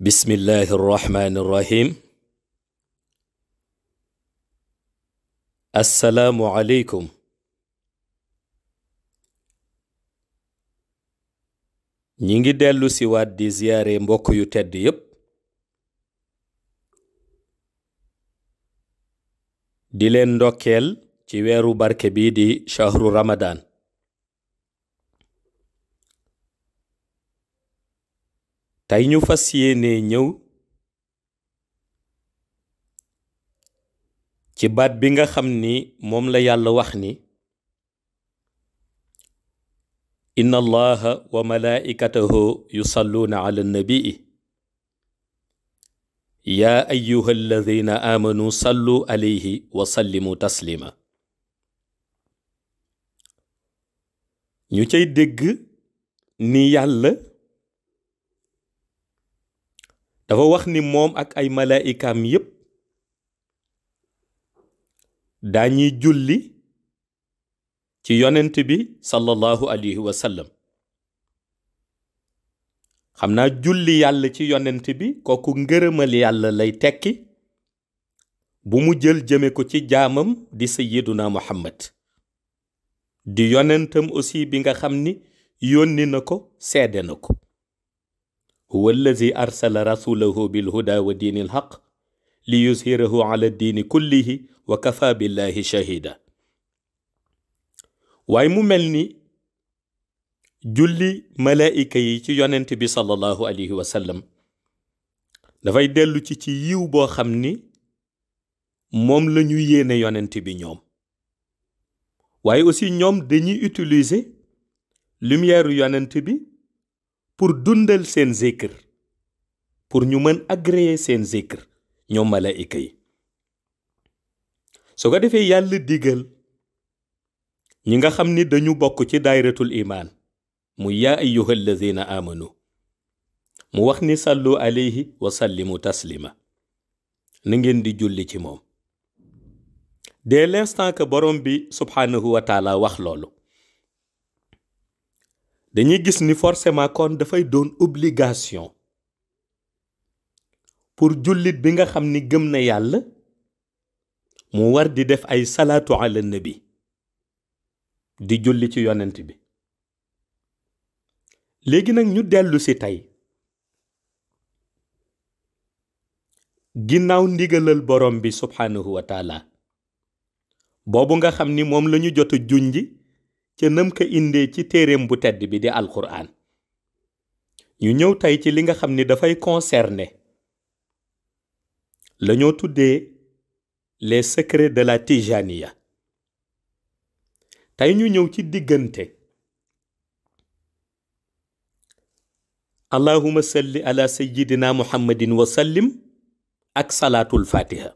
bismillahi irrahmani irrahim assalaamu aleykum ñi ngi dellu si waat di ziyaare mbokk yu tedd yépp di leen ndokkeel ci weeru barke bii di shahru ramadan tey ñu fas yéene ñëw ci baat bi nga xam ni moom la yàlla wax ni inna allaha wa malaikatahu yusalluuna ala nabii yaa ayyuha alladina amanu sallu alayhi wa sallimu taslima ñu cay dégg ni yàlla dafa wax ni moom ak ay malaikaam yépp dañuy julli ci yonent bi sallallahu alayhi wa sallam xam naa julli yàlla ci yonent bi kooku ngërëmal yàlla lay tekki bu mu jël jëme ko ci jaamam di sayyiduna muhammad di yonentam aussi bi nga xam ni yónni na ko seede na ko huwa allazi arsala rasulahu bilhuda wa diinil haq li yuzhirahu ala diini kullihi wa kafa billahi shahida waaye mu mel ni julli malaayika yi ci yonent bi sallallahu alayhi wa sallam dafay dellu ci yiw boo xam ni moom la ñu yéene yonent bi ñoom waaye aussi ñoom dañuy utiliser lumière yonent bi pour dundal seen zikr pour ñu mën agréer seen zikr ñoom malaayika yi su ko defee yàlla digal ñi nga xam ni dañu bokk ci daayratul imaan mu yaa ayyuha alladina amanu mu wax ni sallu alayhi wa sallimu taslima na ngeen di julli ci moom dès l'instant que borom bi subhanahu wa taala wax loolu dañuy gis ni forcément kon dafay doon obligation pour jullit bi nga xam ni gëm na yàlla mu war di def ay salaatu ala nabi di julli ci yonent bi léegi nag ñu dellu si tey ginnaaw ndigalal borom bi subhanahu wa taala boobu nga xam ni moom lañu jot a junji ca nam ko indee ci téereem bu tedd bi di alquran ñu ñëw tey ci li nga xam ni dafay concerner la ñoo tuddee les secrets de la tijaniya tey ñu ñëw ci diggante allahumma salli ala sayyidina muhammadin wa sallim ak salaatul fatiha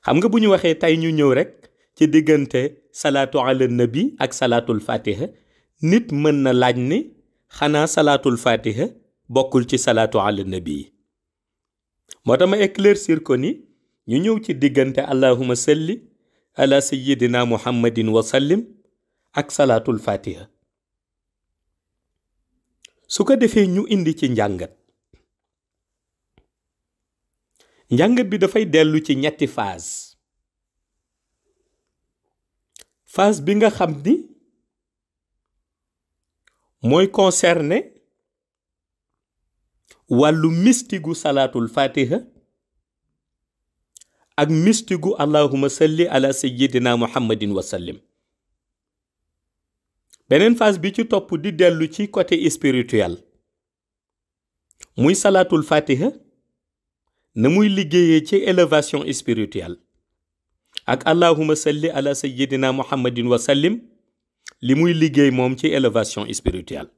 xam nga bu ñu waxee tey ñu ñëw rekk ci diggante salaatu ala nabi ak salaatul fatiha nit mën na laaj ni xanaa salaatul fatiha bokkul ci salaatu ala nabi moo tax ma éclaircir ko ni ñu ñëw ci diggante allahumma salli ala sayyidina muhammadin wa sallim ak salaatul fatiha su ko defee ñu indi ci njàngat bi dafay dellu ci ñetti phase bi nga xam ni mooy concerner wàllu mystigu salaatul fatiha ak mystigu allahumma salli ala sayyidina muhammadin wa sallim beneen phase bi ci topp di dellu ci côté spirituel muy salaatul fatiha na muy liggéeyee ci élévation spirituelle ak allahumma salli ala sayyidina muhammadin wa sallim li muy liggéey moom ci élévation spirituelle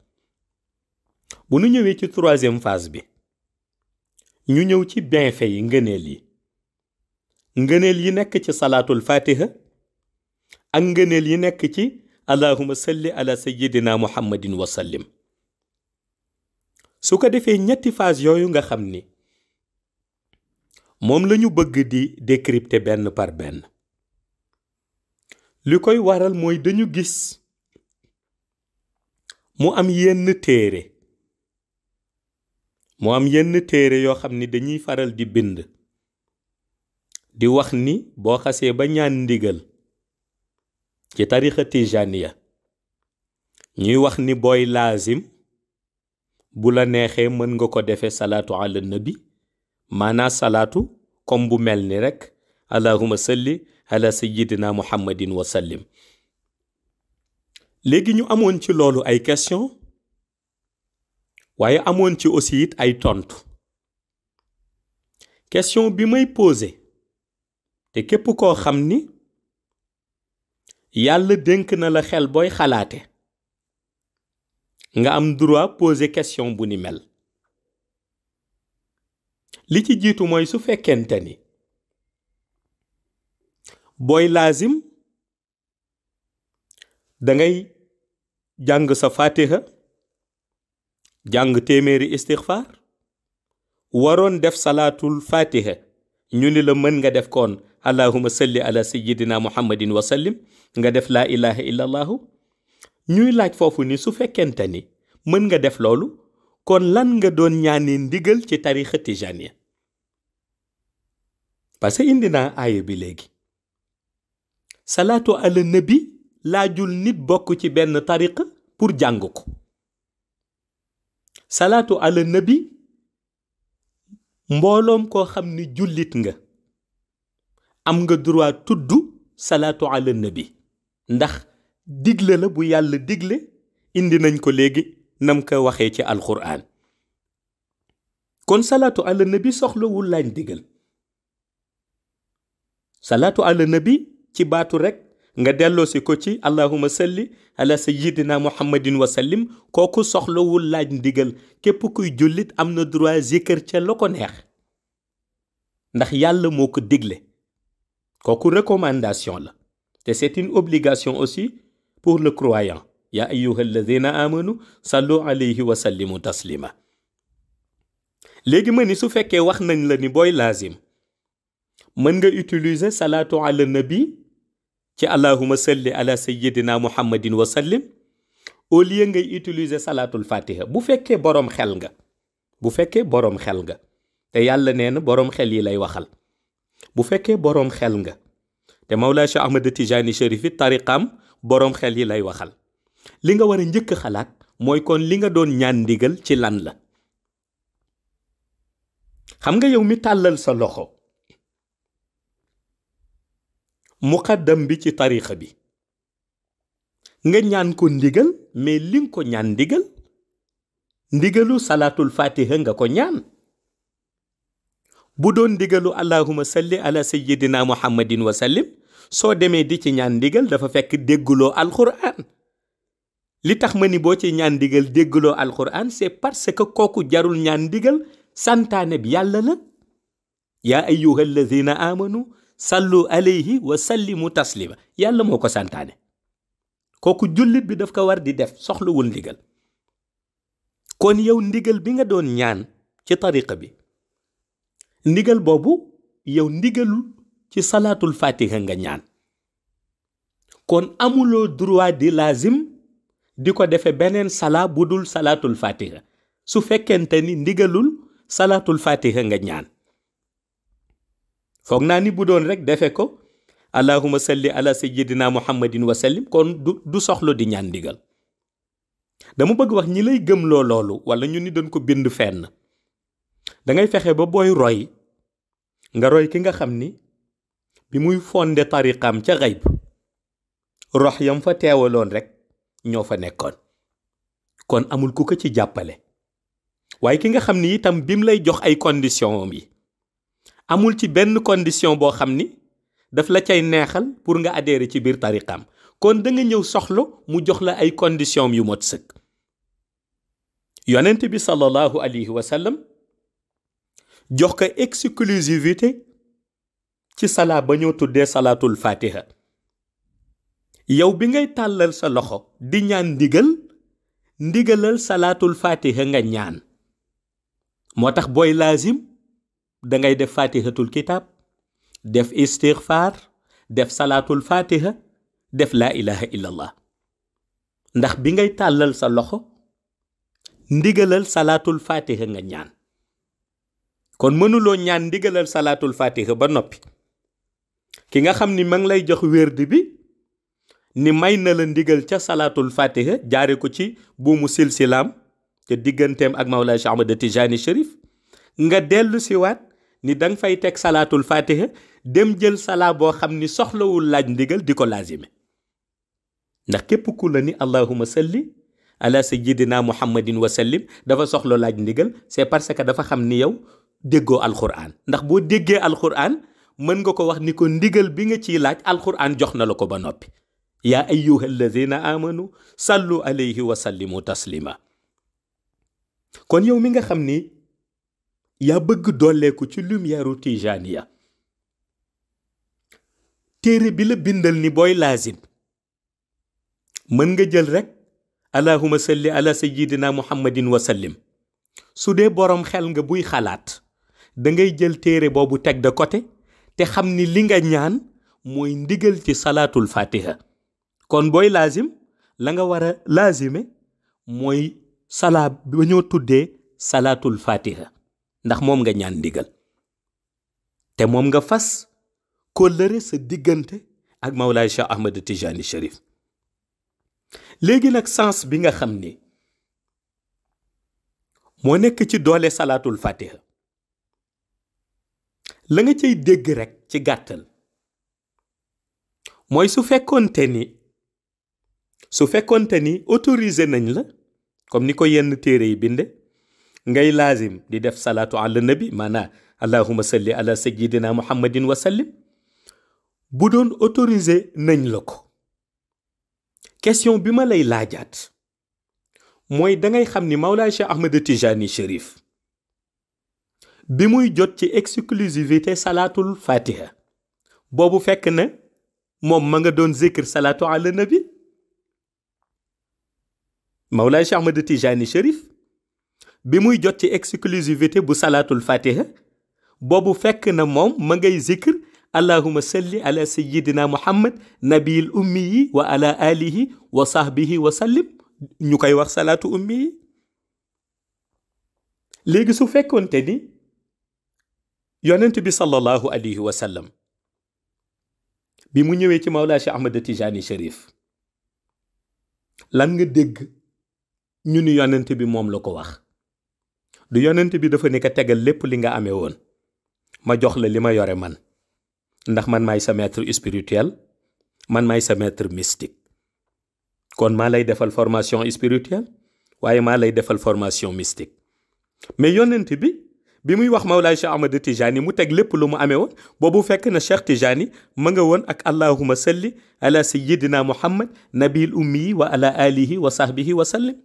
bu nu ñëwee ci troisième phase bi ñu ñëw ci bienfait yi ngëneel yi nekk ci salaatul fatiha ak ngëneel yi nekk ci allahumma salli ala sayyidina muhammadin wa sallim su ko defee ñetti phase yooyu nga xam ni moom lañu bëgg di décrypter benn par benn li koy waral mooy dañu gis mu am yenn téere moo am yenn téere yoo xam ni dañuy faral di bind di wax ni boo xasee ba ñaan ndigal ci tarixa tijaniya ñuy wax ni booy laazim bu la neexee mën nga ko defee salaatu ala nabi maanaa salaatu comme bu mel ni rek allahumma salli ala sayyidina muhammadin wa sallim. léegi ñu amoon ci loolu ay question waaye amoon ci aussi it ay tontu. question bi may posé te képp koo xam ni yàlla dénk na la xel booy xalaate nga am droit poser question bu ni mel. li ci jiitu mooy su fekkente ni booy laazim dangay jàng sa fatiha jàng téeméeri istighfar waroon def salaatul fatiha ñu ni la mën nga def koon allahumma salli ala sayyidina muhammadin wa sallim nga def laa ilaha illa allahu. ñuy laaj foofu ni su fekkente ni mën nga def loolu kon lan nga doon ñaani ndigal ci tarixa tijaniya. parce que indi naa aaya bi léegi salaatu ala nabi laajul nit bokk ci benn tariqa pour jàng ko. salaatu ala nabi mbooloom koo xam ni jullit nga am nga droit tudd salaatu ala nabi ndax digle la bu yàlla digle indi nañ ko léegi nam ko waxee ci alquran. kon salaatu ala nabi soxlawul lañ digal. salaatu ala nabi ci baatu rek nga delloosi ko ci allahumma salli ala sayyidina muhammadin wa sallim kooku soxlawul laaj ndigal. képp kuy jullit am na droit zikr ca la ko neex ndax yàlla moo ko digle. kooku recommandation la te c'est une obligation aussi pour le croyant. ya ayyuha alladhina amanu sallu alayhi wa sallimu taslima. léegi ma ni su fekkee wax nañ la ni booy laazim mën nga utiliser salaatu ala nabi ci allahumma salli ala sayyidina muhammadin wa sallim au lieu ngay utiliser salaatul fatiha bu fekkee boroom xel nga. bu fekkee boroom xel nga te yàlla nee na boroom xel yi lay waxal. bu fekkee boroom xel nga te Mawlaa Cheikh Ahmad Tijani Cherif it tariqaam boroom xel yi lay waxal. li nga war a njëkk xalaat mooy kon li nga doon ñaan ndigal ci lan la. xam nga yow mi tàllal sa loxo muqaddam bi ci tariqa bi nga ñaan ko ndigal mais li nga ko ñaan ndigalu salaatul fatiha nga ko ñaan. bu doon ndigalu allahumma salli ala sayyidina muhammadin wa sallim soo demee di ci ñaan ndigal dafa fekk dégguloo alquran. li tax ma ni boo ci ñaan ndigal dégguloo alquran c'est parce que kooku jarul ñaan ndigal santaane bi yàlla la. yaa ayyuha alladhina amanu sallu alayhi wa sallimu taslima yàlla moo ko santaane. kooku jullit bi daf ko war di def soxlawul ndigal. kon yow ndigal bi nga doon ñaan ci tariqa bi ndigal boobu yow ndigalul ci salaatul fatiha nga ñaan. kon amuloo droit di laazim di ko defe beneen salaa bu dul salaatul fatiha su fekkente ni ndigalul salaatul fatiha nga ñaan. foog naa ni bu doon rek defe ko allahumma salli ala sayyidina muhammadin wa sallim kon du soxla di ñaan ndigal. dama bëgg wax ñi lay gëmloo loolu wala ñu ni doon ko bind fenn dangay fexe ba booy roy nga roy ki nga xam ni bi muy fondé tariqam ca xayb rox yam fa teewaloon rek ñoo fa nekkoon. kon amul ku ko ci jàppale. waaye ki nga xam ni itam bi mu lay jox ay conditions yi amul ci benn condition boo xam ni daf la cay neexal pour nga adhérer ci biir tariqam. kon da nga ñëw soxla mu jox la ay conditions yu mot sëkk. yonent bi sallallahu alayhi wa sallam jox ko exclusivité ci salaa ba ñoo tuddee salaatul fatiha. yow bi ngay tàllal sa loxo di ñaan ndigalal salaatul fatiha nga ñaan. moo tax booy laazim dangay def fatihatul kitab def istighfar def salaatul fatiha def laa ilaha illallah. ndax bi ngay tàllal sa loxo ndigalal salaatul fatiha nga ñaan. kon mënuloo ñaan ndigalal salaatul fatiha ba noppi ki nga xam ni ma ngi lay jox wérdi bi ni may na la ndigal ca salaatul fatiha jaare ko ci buumu silsilaam te digganteem ak Mawlaay Cheikh Ahmad Tijani Chérif nga dellu si waat ni danga fay teg salaatul fatiha dem jël salaa boo xam ni soxlawul laaj ndigal di ko laazime ndax képp ku la ni allahumma salli ala sayyidina muhammadin wa sallim dafa soxla laaj ndigal c'est parce que dafa xam ni yow déggoo alquran ndax boo déggee alquran mën nga ko wax ni ko ndigal bi nga ciy laaj alquran jox na la ko ba noppi yaa ayyuha alladina amanu sallu alayhi wa sallimu taslima kon yow mi nga xam ni yaa bëgg dooleeku ci lumière tijaniya téere bi la bindal ni booy laazim mën nga jël rek allahumma salli ala sayyidina muhammadin wa sallim su dee boroom xel nga buy xalaat da ngay jël téere boobu teg de côté te xam ni li nga ñaan mooy ndigal ci salaatul fatiha kon booy laazim la nga war a laazime mooy salaa ba ñoo tuddee salaatul fatiha ndax moom nga ñaan ndigal te moom nga fas kóllëre sa diggante ak Mawlaay Cheikh Ahmad Tijani Chérif léegi nag sens bi nga xam ni moo nekk ci doole salaatul fatiha la nga cay dégg rek ci gàttal mooy su fekkonte ni autorisé nañ la comme ni ko yenn téere yi binde ngay laazim di def salaatu ala nabi maanaam allahumma salli ala sayyidina muhammadin wa sallim bu doon autorisé nañ la ko question bi ma lay laajaat mooy dangay xam ni Mawlaay Cheikh Ahmad Tijani Chérif bi muy jot ci exclusivité salaatul fatiha boobu fekk na moom ma nga doon zikr salaatu ala nabi Mawlaay Cheikh Ahmad Tijani Chérif bi muy jot ci exclusivité bu salaatul fatiha boobu fekk na moom ma ngay zikr allahumma salli ala sayyidina muhammad nabil ummi wa ala alihi wa sahbihi wa sallim ñu koy wax salaatu ummi yi léegi su fekkoonte ni yonent bi sallallahu alayhi wa sallam bi mu ñëwee ci Mawlaa Cheikh Ahmad Tijani Chérif lan nga dégg ñu ni yonent bi moom la ko wax du yonent bi dafa nekk tegal lépp li nga amee woon ma jox la li ma yore man ndax man maay sa maître spirituel man maay sa maître mystique kon maa lay defal formation spirituelle waaye maa lay defal formation mystique mais yonent bi muy wax Mawlaay Cheikh Ahmad Tijani mu teg lépp lu mu amee woon boobu fekk na Cheikh Tijani ma nga woon ak allahumma salli ala sayyidina muhammad nabil ummi wa ala alihi wa sahbihi wa sallim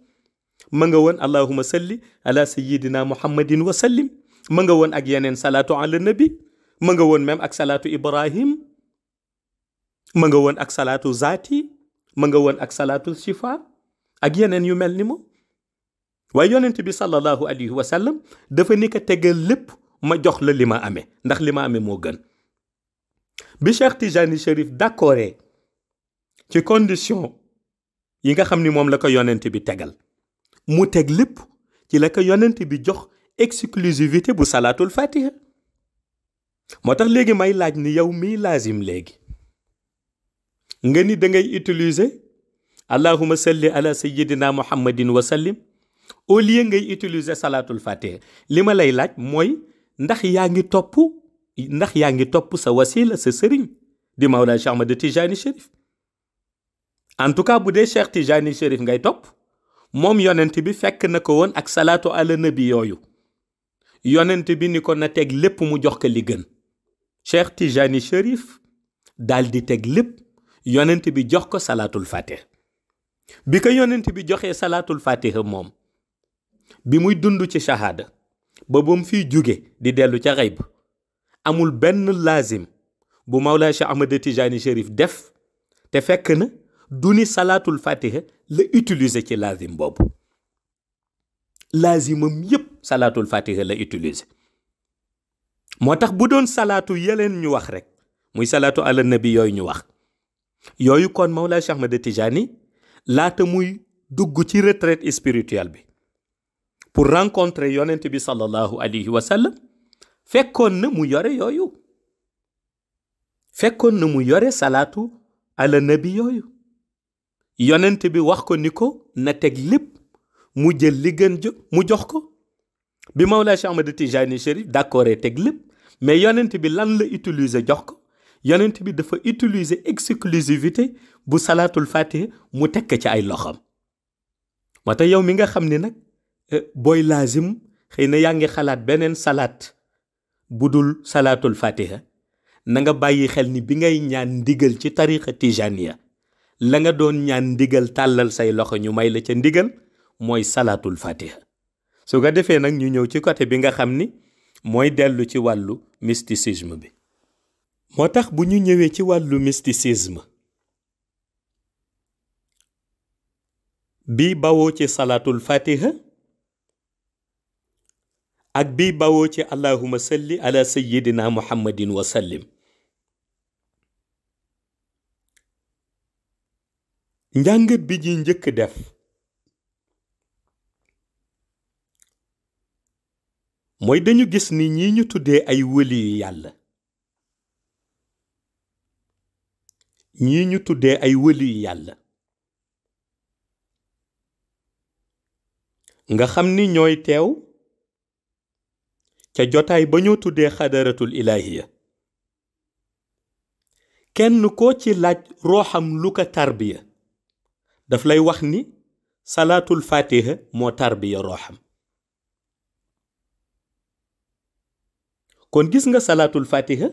ma nga woon allahumma salli ala sayyidina muhammadin wa sallim ma nga woon ak yeneen salaatu ala nabi ma nga woon même ak salaatu ibrahim ma nga woon ak salaatu zaati ma nga woon ak salaatu shifa ak yeneen yu mel ni moom waaye yonent bi sallallahu alayhi wa sallam dafa ni ko tegal lépp ma jox la li ma amee ndax li ma amee moo gën bi Cheikh Tijani Chérif d'accord ci condition yi nga xam ni moom la ko yonent bi tegal mu teg lépp ci la ko yonent bi jox exclusivité bu salaatul fatiha moo tax léegi may laaj ni yow miy laazim léegi nga ni da ngay utiliser allahumma salli ala sayyidina muhammadin wa sallim au lieu ngay utiliser salaatul fatiha li ma lay laaj mooy ndax yaa ngi topp sa wasila sa sëriñ di Mawlaa Cheikh Ahmad Tijani Chérif en tout cas bu dee Cheikh Tijani Chérif ngay topp moom yonent bi fekk na ko woon ak salaatu ala nabi yooyu yonent bi ni ko na teg lépp mu jox ko li gën Cheikh Tijani Chérif daal di teg lépp yonent bi jox ko salaatul fatiha bi ko yonent bi joxee salaatul fatiha moom bi muy dund ci shahada ba mu fiy jóge di dellu ca xayb amul benn laazim bu Mawlaa Cheikh Ahmad Tijani Chérif def te fekk na du ni salaatul fatiha la utiliser ci laazim boobu laazimam yépp salaatul fatiha la utiliser moo tax bu doon salaatu yeleen ñu wax rek muy salaatu ala nabi yooyu ñu wax yooyu kon Mawlaa Cheikh Ahmad Tijani laata muy dugg ci retraite spirituelle bi pour rencontrer yonent bi sallallahu alayhi wa sallam fekkoon na mu yore yooyu, fekkoon na mu yore salaatu ala nabi yooyu. yonent bi wax ko ni ko na teg lépp, mu jël li gën mu jox ko. bi Mawlaa Cheikh Ahmad Tijani Chérif d'accord teg lépp, mais yonent bi lan la utiliser jox ko? yonent bi dafa utiliser exclusivité bu salaatul fatiha mu tekk ci ay loxam. moo tax yow mi nga xam ni nag booy laazim xëy na yaa ngi xalaat beneen salaat bu dul salaatul fatiha, na nga bàyyi xel ni bi ngay ñaan ndigal ci tariqa tijaniya, la nga doon ñaan ndigal tàllal say loxo ñu may la ca ndigal mooy salaatul fatiha. su ko defee nag ñu ñëw ci côté bi nga xam ni mooy dellu ci wàllu mysticisme bi. moo tax bu ñu ñëwee ci wàllu mysticisme bii bawoo ci salaatul fatiha ak bii bawoo ci allahumma salli ala sayyidina muhammadin wa sallim, njàngat bi ji njëkk def mooy dañu gis ni ñi ñu tuddee ay wëli yu yàlla, ñii ñu tuddee ay wëli yu yàlla nga xam ni ñooy teew ca jotaay ba ñoo tuddee xadaratul ilahiya, kenn koo ci laaj rooxam lu ko tarbiya daf lay wax ni salaatul fatiha moo tarbiya rooxam. kon gis nga salaatul fatiha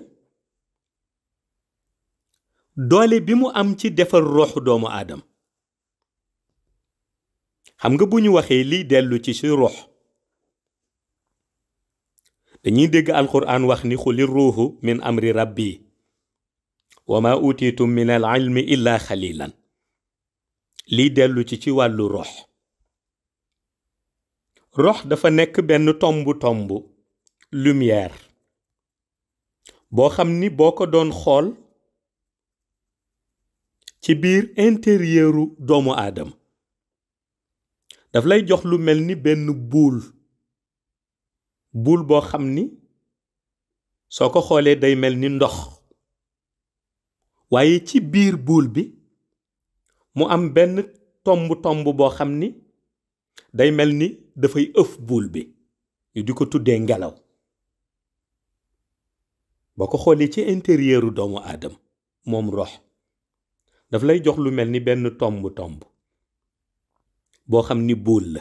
doole bi mu am ci defar rooxu doomu aadam. xam nga bu ñu waxee liy dellu ci si ruux, dañuy dégg alquran wax ni xuli ruuhu min amri rabbi wa ma utitum min al ilmi illa xalilan. liy dellu ci wàllu ruux, ruux dafa nekk benn tomb lumière boo xam ni boo ko doon xool ci biir intérieuru doomu aadam daf lay jox lu mel ni benn buul boo xam ni soo ko xoolee day mel ni ndox, waaye ci biir buul bi mu am benn tomb boo xam ni day mel ni dafay ëf buul bi, ñu di ko tuddee ngelaw. boo ko xoolee ci intérieuru doomu aadam moom rox daf lay jox lu mel ni benn tomb boo xam ni buul la.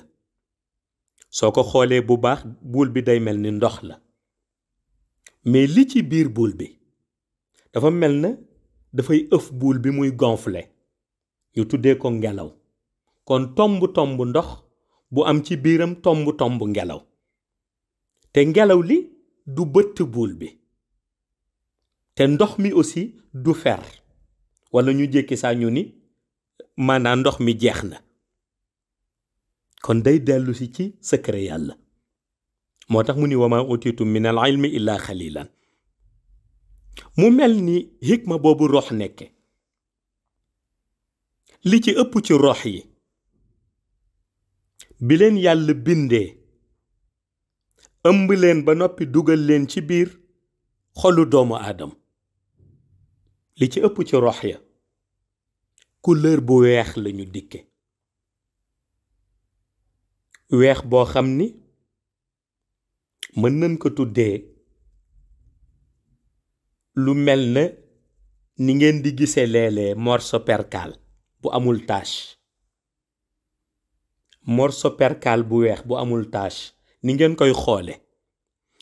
soo ko xoolee bu baax buul bi day mel ni ndox la, mais li ci biir buul bi dafa mel na dafay ëf buul bi muy gonfler, ñu tuddee ko ngelaw. kon tomb ndox bu am ci biiram tomb ngelaw, te ngelaw li du bëtt buul bi, te ndox mi aussi du fer wala ñu jékki saa ñu ni maanaam ndox mi jeex na. kon day dellu si ci secret yàlla. moo tax mu ni wa ma utitum min al ilmi illa xalilan. mu mel ni hikma boobu rox nekke li ci ëpp ci rox yi bi leen yàlla bindee ëmb leen ba noppi dugal leen ci biir xolu doomu aadam, li ci ëpp ci rox ya couleur bu weex lañu dikke, weex boo xam ni mën nañ ko tuddee lu mel na ni ngeen di gisee léeg-léeg morceau percal bu amul tache, morceau percal bu weex bu amul tache ni ngeen koy xoole.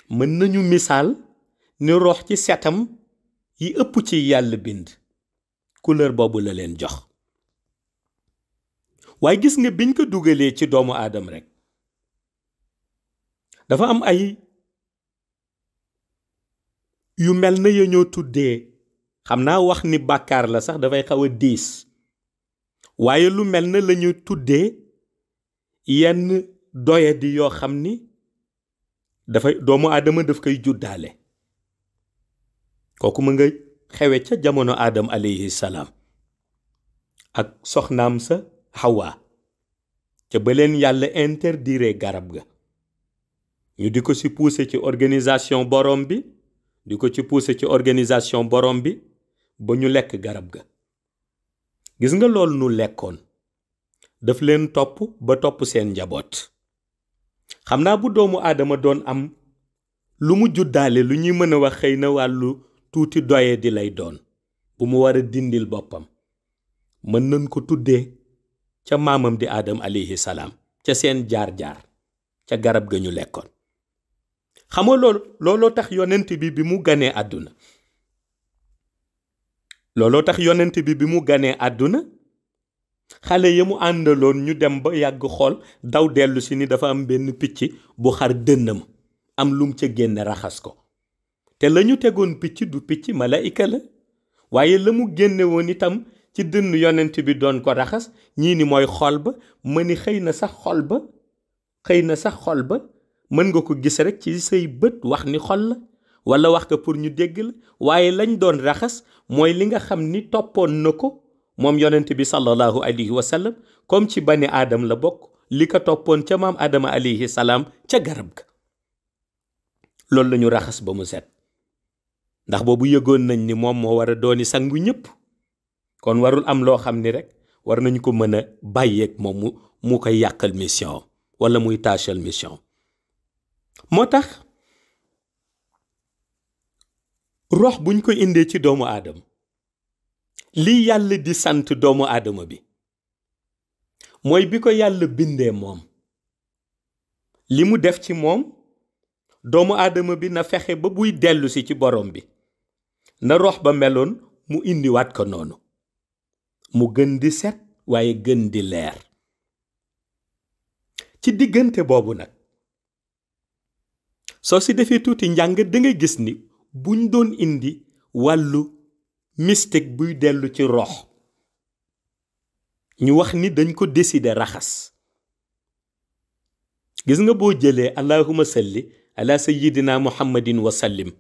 mën nañu misaal ni rox ci setam yi ëpp ci yàlla bind couleur boobu la leen jox. waaye gis nga biñ ko dugalee ci doomu aadam rek dafa am ay yu mel na ya ñoo tuddee, xam naa wax ni bàkkaar la sax dafay xaw a diis, waaye lu mel na la ñu tuddee yenn doyadi yoo xam ni dafay doomu aadama daf koy juddaale. kooku mu nga xewe ca jamono aadam alayhi salaam ak soxnaam sa Hawa ca ba leen yàlla interdire garab ga ñu di ko ci pousser ci organisation borom bi di ko ci pousser ci organisation borom bi ba ñu lekk garab ga. gis nga loolu nu lekkoon daf leen topp ba topp seen njaboot. xam naa bu doomu aadama doon am lu mu juddaale lu ñuy mën a wax xëy na wàllu tuuti doye di lay doon bu mu war a dindil boppam, mën nañ ko tuddee ca maamam di Aadam alayhi salaam ca seen jaar-jaar ca garab ga ñu lekkoon. xam nga looloo tax yonent bi mu ganee àdduna xale yi mu àndaloon ñu dem ba yàgg xool daw dellu si ni dafa am benn picc bu xar dënnam am lum ca génne raxas ko, te la ñu tegoon picc du picc malaayika la, waaye la mu génne woon itam ci dënn yonent bi doon ko raxas ñii ni mooy xol ba. ma ni xëy na sax xol ba mën nga ko gis rek ci say bët wax ni xol la, wala wax ko pour ñu dégg la, waaye lañ doon raxas mooy li nga xam ni toppoon na ko moom yonent bi sallallahu alayhi wa sallam, comme ci bani aadam la bokk, li ko toppoon ca maam Adama alayhi salaam ca garab ga. loolu la ñu raxas ba mu set, ndax boobu yëgoon nañ ni moom moo war a dooni sangu ñëpp, kon warul am loo xam ni rek war nañu ko mën a bàyyeeg moom mu koy yàqal mission wala muy tâchal mission. moo tax rox buñ ko indee ci doomu aadama, lii yàlla di sant doomu aadama bi mooy bi ko yàlla bindee moom li mu def ci moom. doomu aadama bi na fexe ba buy dellu si ci borom bi na rox ba meloon mu indiwaat ko noonu, mu gën di set waaye gën di leer. ci diggante boobu nag soo si defee tuuti njàng da ngay gis ni buñ doon indi wàllu mystique buy dellu ci rox, ñu wax ni dañ ko décider raxas. gis nga boo jëlee allahumma salli ala sayyidina muhammadin wa sallim,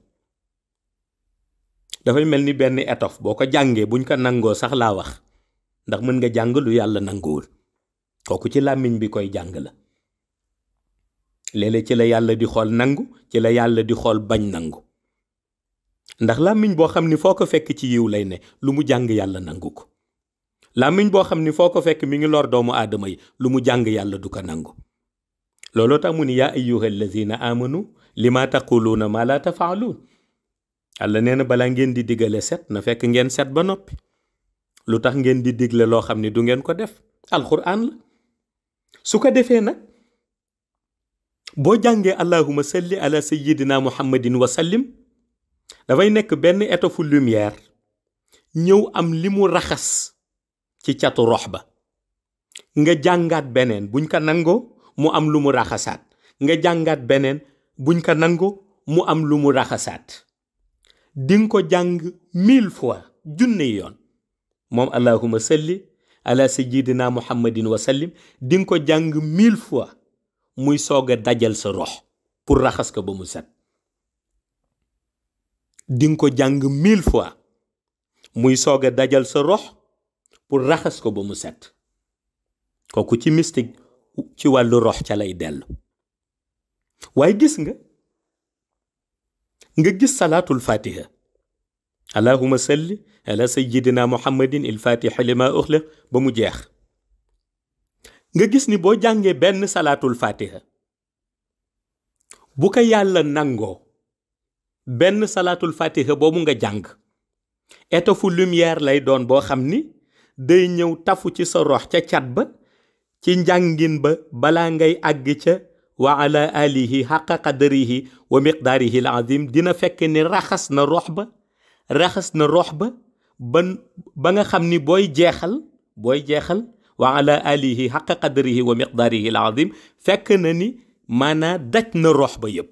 dafay mel ni benn étoffe boo ko jàngee buñ ko nangoo sax laa wax, ndax mën nga jàng lu yàlla nanguwul, kooku ci làmmiñ bi koy jàng la. léeg-léeg ci la yàlla di xool nangu, ci la yàlla di xool bañ nangu, ndax làmmiñ boo xam ni foo ko fekk ci yiw lay ne lu mu jàng yàlla nangu ko. làmmiñ boo xam ni foo ko fekk mi ngi lor doomu aadama yi lu mu jàng yàlla du ko nangu. looloo tax mu ni yaa ayyuha allazina amanu lima taquluuna ma la tafaaluun. Yàlla nee na balaa ngeen di digale set na fekk ngeen set ba noppi. lu tax ngeen di digle loo xam ni du ngeen ko def? alquran la. su ko defee nag boo jàngee allahumma salli ala sayyidina muhammadin wa sallim, dafay nekk benn étoffe lumière ñëw am li mu raxas ci catu rox ba. nga jàngaat beneen buñ ko nangoo mu am lu mu raxasaat, nga jàngaat beneen buñ ko nangoo mu am lu mu raxasaat. dinga ko jàng 1000 fois, junne yoon moom allahumma salli ala sayyidina muhammadin wa sallim, dinga ko jàng 1000 fois muy soog a dajal sa rox pour raxas ko ba mu set. dinga ko jàng 1000 fois muy soog a dajal sa rox pour raxas ko ba mu set. kooku ci mystique ci wàllu rox ca lay dellu. waaye gis nga gis salaatul fatiha allahumma salli ala sayyidina muhammadin il fatiha lima uxliq ba mu jeex. nga gis ni boo jàngee benn salaatul fatiha bu ko yàlla nangoo, benn salaatul fatiha boobu nga jàng étoffe lumière lay doon boo xam ni day ñëw tafu ci sa rox ca cat ba, ci njàngin ba balaa ngay àgg ca wa ala alihi xaqa qadrihi wa miqdaarihi al azim. dina fekk ni raxas na rox ba ba nga xam ni booy jeexal wa ala alihi xaqa qadrihi wa miqdaarihi al azim fekk na ni maanaa daj na rox ba yëpp.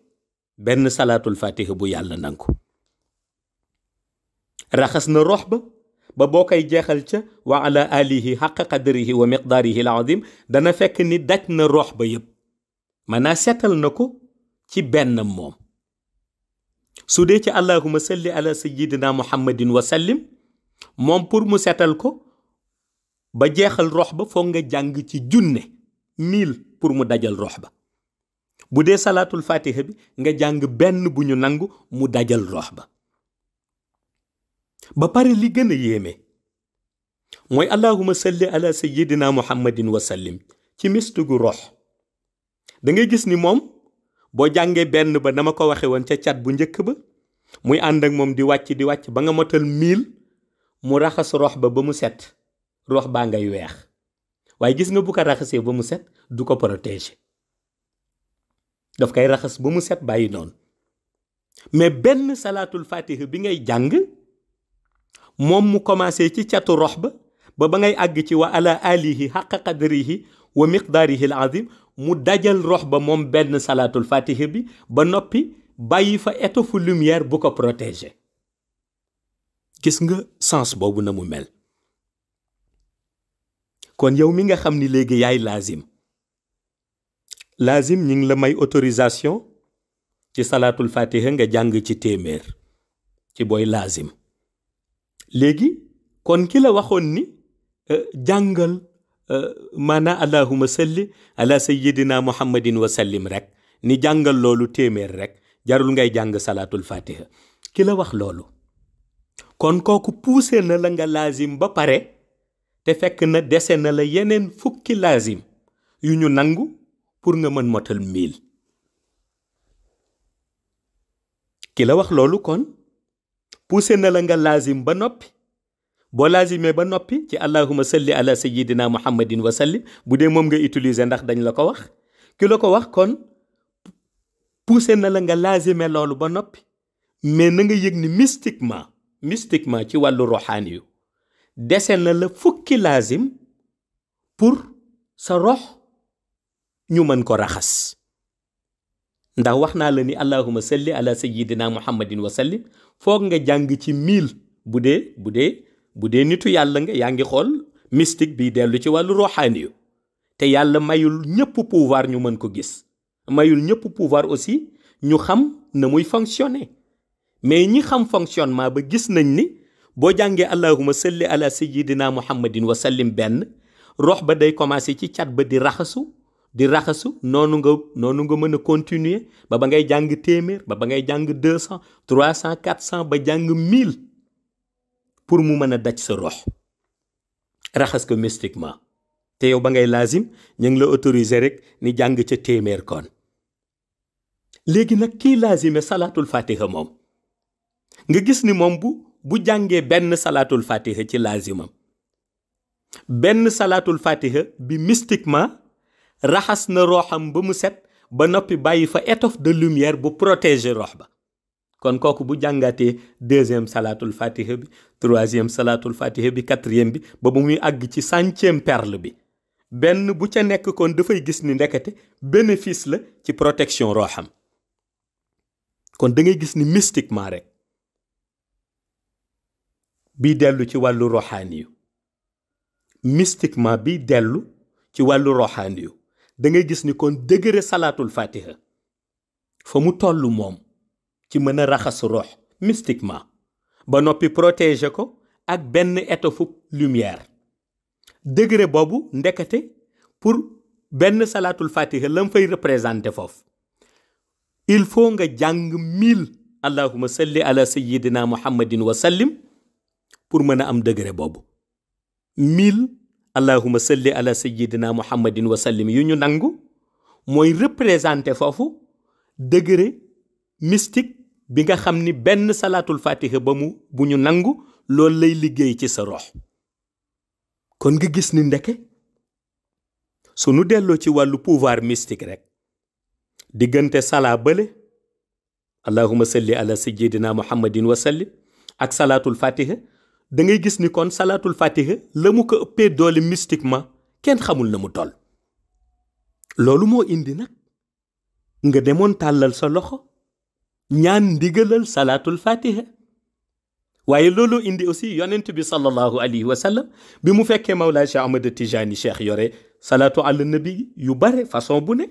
benn salaatul fatiha bu yàlla nangu raxas na rox ba boo koy jeexal ca wa ala alihi xaqa qadrihi wa miqdaarihi al azim dana fekk ni daj na rox ba yëpp, maanaa setal na ko ci benn moom. su dee ci allahumma salli ala sayyidina muhammadin wa sallim, moom pour mu setal ko ba jeexal rox ba foog nga jàng ci junne 1000 pour mu dajal rox ba. bu dee salaatul fatiha bi nga jàng benn bu ñu nangu mu dajal rox ba pare li gën a yéeme mooy allahuma salli ala sayyidina muhammadin wa sallim ci mistigu rox da ngay gis ni moom boo jàngee benn ba dama ko waxe woon ca cat bu njëkk ba muy ànd ak moom di wàcc ba nga motal 1000 mu raxas rox ba mu set rox baa ngay weex waaye gis nga bu ko raxasee ba mu set du ko protéger daf koy raxas ba mu set bàyyi noonu mais benn salaatul fatiha bi ngay jàng moom mu commencé ci catu rox ba ngay àgg ci wa ala alihi xaqa qadrihi wa miqdaarihi al azim mu dajal rox ba moom benn salaatul fatiha bi ba noppi bàyyi fa étoffe lumière bu ko protéger gis nga sens boobu na mu mel kon yow mi nga xam ni léegi yaay laazim ñi ngi la may autorisation ci salaatul fatiha nga jàng ci téeméer ci booy laazim léegi kon ki la waxoon ni jàngal maana allahuma salli ala sayyidina muhammadin wa sallim rek ni jàngal loolu téeméer rek jarul ngay jàng salaatul fatiha ki la wax loolu kon kooku poussé na la nga laazim ba pare te fekk na dese na la yeneen fukki laazim yu ñu nangu pour nga mën motal 1000 ki la wax loolu kon poussé na la nga laazim ba noppi boo laazimee ba noppi ci allahuma salli ala sayyidina muhammadin wa sallim bu dee moom nga utiliser ndax dañ la ko wax ki la ko wax kon poussé na la nga laazime loolu ba noppi mais na nga yëg ni mystiquement ci wàllu roxaani yu dese na la fukki laazim pour sa rox ñu mën ko raxas ndax wax naa la ni allahuma salli ala sayyidina muhammadin wa sallim foog nga jàng ci 1000 bu dee nitu yàlla nga yaa ngi xool mystique bi dellu ci wàllu roxaani yu te yàlla mayul ñëpp pouvoir ñu mën ko gis mayul ñëpp pouvoir aussi ñu xam na muy fonctionner mais ñi xam fonctionnement ba gis nañ ni boo jàngee allahuma salli ala sayyidina muhammadin wa sallim benn rox ba day commencer ci cat ba di raxasu noonu nga mën a continuer ba ngay jàng téeméer ba ngay jàng 200 300 400 ba jàng 1000 pour mu mën a daj sa rox raxas ko mystiquement te yow ba ngay laazim ñu ngi la autoriser rek ni jàng ca téeméer kon léegi nag kii laazime salaatul fatiha moom nga gis ni moom bu jàngee benn salaatul fatiha ci laazimam benn salaatul fatiha bi mystiquement raxas na roxam ba mu set ba noppi bàyyi fa étoffe de lumière bu protéger rox ba kon kooku bu jàngatee 2e salaatul fatiha bi 3e salaatul fatiha bi 4e bi ba muy àgg ci 100e perle bi benn bu ca nekk kon dafay gis ni ndekete bénéfice la ci protection roxam kon da ngay gis ni mystiquement rek bii dellu ci wàllu roxaani yu mystiquement bii dellu ci wàllu roxaani yu da ngay gis ni kon degré salaatul fatiha fa mu tollu moom ci mën a raxas rox mystiquement ba noppi protéger ko ak benn étoffe lumière degré boobu ndekete pour benn salaatul fatiha la mu fay représenter foofu il faut nga jàng 1000 allahuma salli ala sayyidina muhammadin wa sallim pour mën a am degré boobu 1000 allahuma salli ala sayyidina muhammadin wa sallim yu ñu nangu mooy représenter foofu degré mystique bi nga xam ni benn salaatul fatiha bu ñu nangu loolu lay liggéey ci sa rox kon nga gis ni ndeke sunu delloo ci wàllu pouvoir mystique rek diggante salaa bële allahuma salli ala sayyidina muhammadin wa sallim ak salaatul fatiha da ngay gis ni kon salaatul fatiha la mu ko ëppee doole mystiquement kenn xamul na mu toll loolu moo indi nag nga demoon tàllal sa loxo ñaan ndigalal salaatul fatiha waaye looloo indi aussi yonent bi sallallahu alayhi wa sallam bi mu fekkee Mawlaa Cheikh Ahmad Tijani Cheikh yore salaatu ala nabi yu bare façon bu ne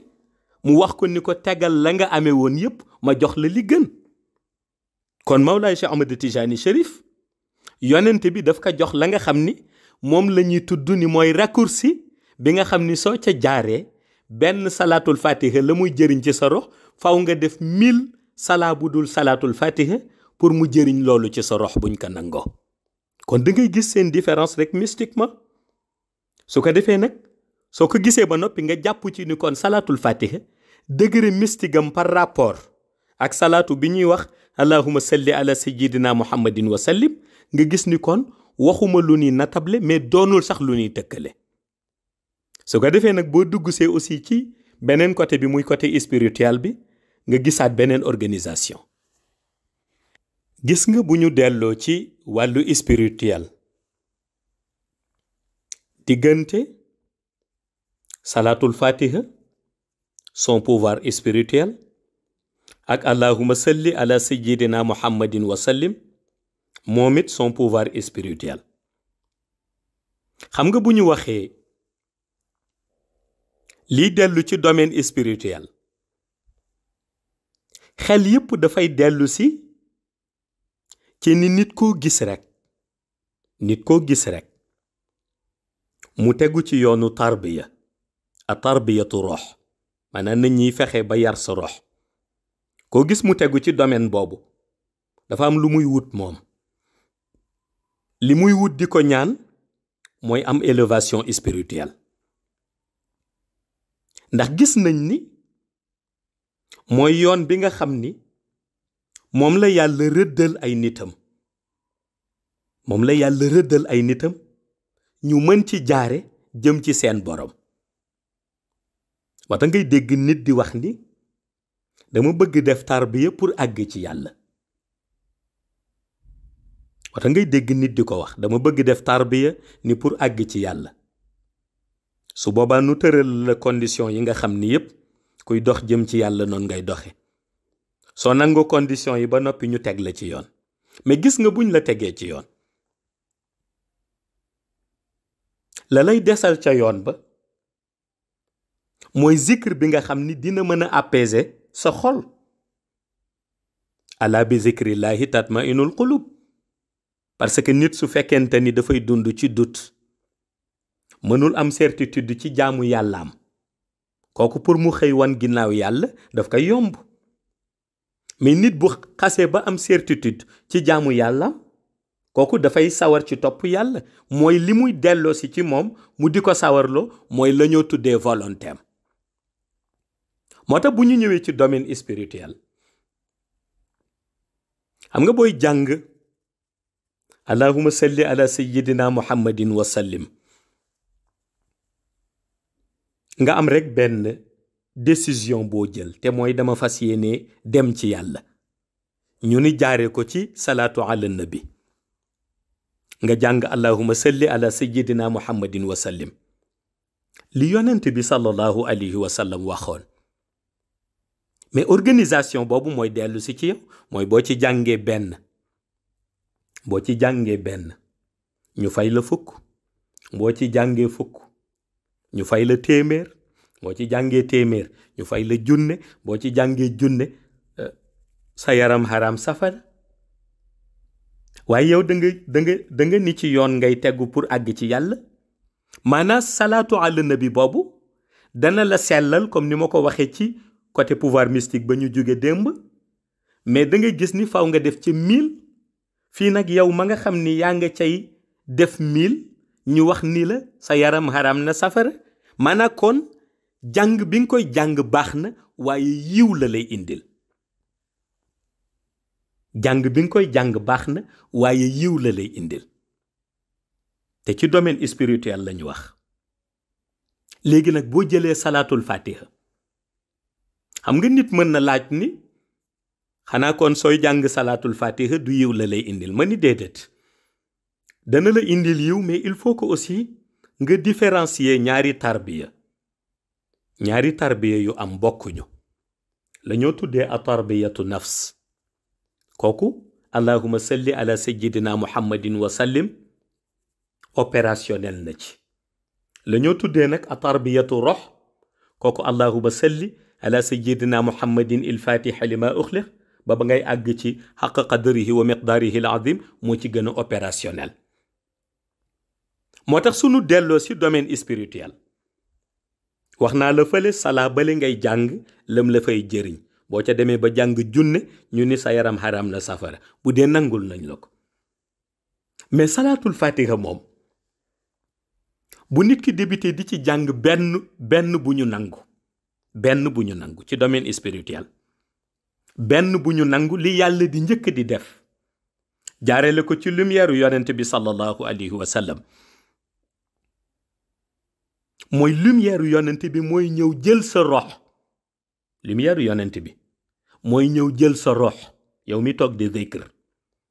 mu wax ko ni ko tegal la nga amee woon yépp ma jox la li gën kon Mawlaa Cheikh Ahmad Tijani Chérif yonent bi daf ko jox la nga xam ni moom la ñuy tudd ni mooy raccourci bi nga xam ni soo ca jaaree benn salaatul fatiha la muy jëriñ ci sa rox faw nga def 1000 salaa bu dul salaatul fatiha pour mu jëriñ loolu ci sa rox buñ ko nangoo. kon da ngay gis seen différence rek mystiquement. su ko defee nag soo ko gisee ba noppi nga jàpp ci ni kon salaatul fatiha degré mystique am par rapport ak salaatu bi ñuy wax allahumma salli ala sayyidina muhammadin wa sallim nga gis ni kon waxuma lu ñuy natable mais doonul sax lu ñuy tëkkale. su ko defee nag boo dugg see aussi ci beneen côté bi muy côté spirituel bi nga gisaat beneen organisation. gis nga bu ñu delloo ci wàllu spirituel diggante salaatul fatiha son pouvoir spirituel ak allahumma salli ala sayyidina muhammadin wa sallim moom it son pouvoir spirituel. xam nga bu ñu waxee lii dellu ci domaine spirituel xel yépp dafay dellu ci ni nit koo gis rek mu tegu ci yoonu tarbiya a tarbiyatu rox maanaam nit ñiy fexe ba yar sa rox koo gis mu tegu ci domaine boobu dafa am lu muy wut moom. li muy wut di ko ñaan mooy am élévation spirituelle ndax gis nañ ni mooy yoon bi nga xam ni moom la yàlla rëddal ay nitam ñu mën ci jaare jëm ci seen borom. wata ngay dégg nit di wax ni dama bëgg def tarbiya pour àgg ci yàlla. wata ngay dégg nit di ko wax dama bëgg def tarbiya ni pour àgg ci yàlla. su boobaa nu tëral la condition yi nga xam ni yépp kuy dox jëm ci yàlla noonu ngay doxe. soo nangoo condition yi ba noppi ñu teg la ci yoon mais gis nga buñ la tegee ci yoon la lay desal ca yoon ba mooy zikr bi nga xam ni dina mën a apaiser sa xol. ala bi zikrillahi tatmainul qulub parce que nit su fekkente ni dafay dund ci doute mënul am certitude ci jaamu yàllaam kooku pour mu xëy wan ginnaaw yàlla daf koy yomb. mais nit bu xasee ba am certitude ci jaamu yàlla kooku dafay sawar ci topp yàlla mooy li muy delloo si ci moom mu di ko sawarloo mooy la ñoo tuddee volonté am. moo tax bu ñu ñëwee ci domaine spirituel xam nga booy jàng allahumma salli ala sayyidina muhammadin wa sallim nga am rek benn décision boo jël te mooy dama fas yéene dem ci yàlla ñu ni jaare ko ci salaatu ala nabi nga jàng allahumma salli ala sayyidina muhammadin wa sallim li yonent bi sallallahu alayhi wa sallam waxoon. mais organisation boobu mooy dellu si ci yow mooy boo ci jàngee benn ñu fay la 1000 boo ci jàngee 1000 ñu fay la 100 boo ci jàngee 100 ñu fay la 1000 boo ci jàngee 1000 sa yaram haram safara. waaye yow da nga ni ci yoon ngay tegu pour àgg ci yàlla maanaam salaatu ala nabi boobu dana la sellal comme ni ma ko waxee ci côté pouvoir mystique ba ñu jóge démb mais da nga gis ni faw nga def ci 1000 fii nag yow ma nga xam ni yaa nga cay def 1000 ñu wax ni la sa yaram haram na safara maanaam kon jàng bi nga koy jàng baax na waaye yiw la lay indil. jàng bi nga koy jàng baax na waaye yiw la lay indil te ci domaine spirituel lañu wax. léegi nag boo jëlee salaatul fatiha xam nga nit mën na laaj ni xanaa kon sooy jàng salaatul fatiha du yiw la lay indil ma ni déedéet dana la indil yiw mais il faut que aussi nga différencier ñaari tarbiya yu am bokkuñu la ñoo tuddee a tarbiyatu nafs kooku allahumma salli ala sayyidina muhammadin wa sallim opérationnel na ci. la ñoo tuddee nag a tarbiyatu rox kooku allahumma salli ala sayyidina muhammadin il fatiha lima uxliq ba ngay àgg ci xaq qadrihi wa miqdaarihi al azim moo ci gën a opérationnel. moo tax sunu delloo si domaine spirituel wax naa la fële salaa bale ngay jàng lam la fay jëriñ boo ca demee ba jàng junne ñu ni sa yaram xaram na safara bu dee nangul nañ la ko. mais salaatul fatiha moom bu nit ki débuté di ci jàng benn bu ñu nangu ci domaine spirituel, benn bu ñu nangu li yàlla di njëkk di def jaarale ko ci lumière yonent bi sallallahu alayhi wa sallam mooy lumière yonent bi mooy ñëw jël sa rox. lumière yonent bi mooy ñëw jël sa rox yow mi toog di zikr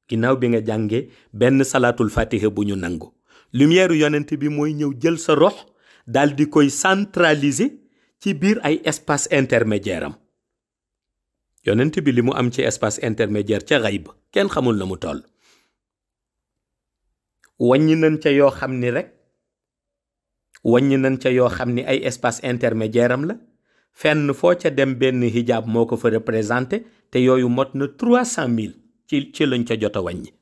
ginnaaw bi nga jàngee benn salaatul fatiha bu ñu nangu. lumière yonent bi mooy ñëw jël sa rox daal di koy centraliser ci biir ay espace intermédiaire am. yonent bi li mu am ci espace intermédiaire ca xayb kenn xamul na mu toll. wàññi nañ ca yoo xam ni ay espace intermédiaire am la fenn foo ca dem benn hijab moo ko fa représenté te yooyu mot na 300,000 ci lañ ca jot a wàññi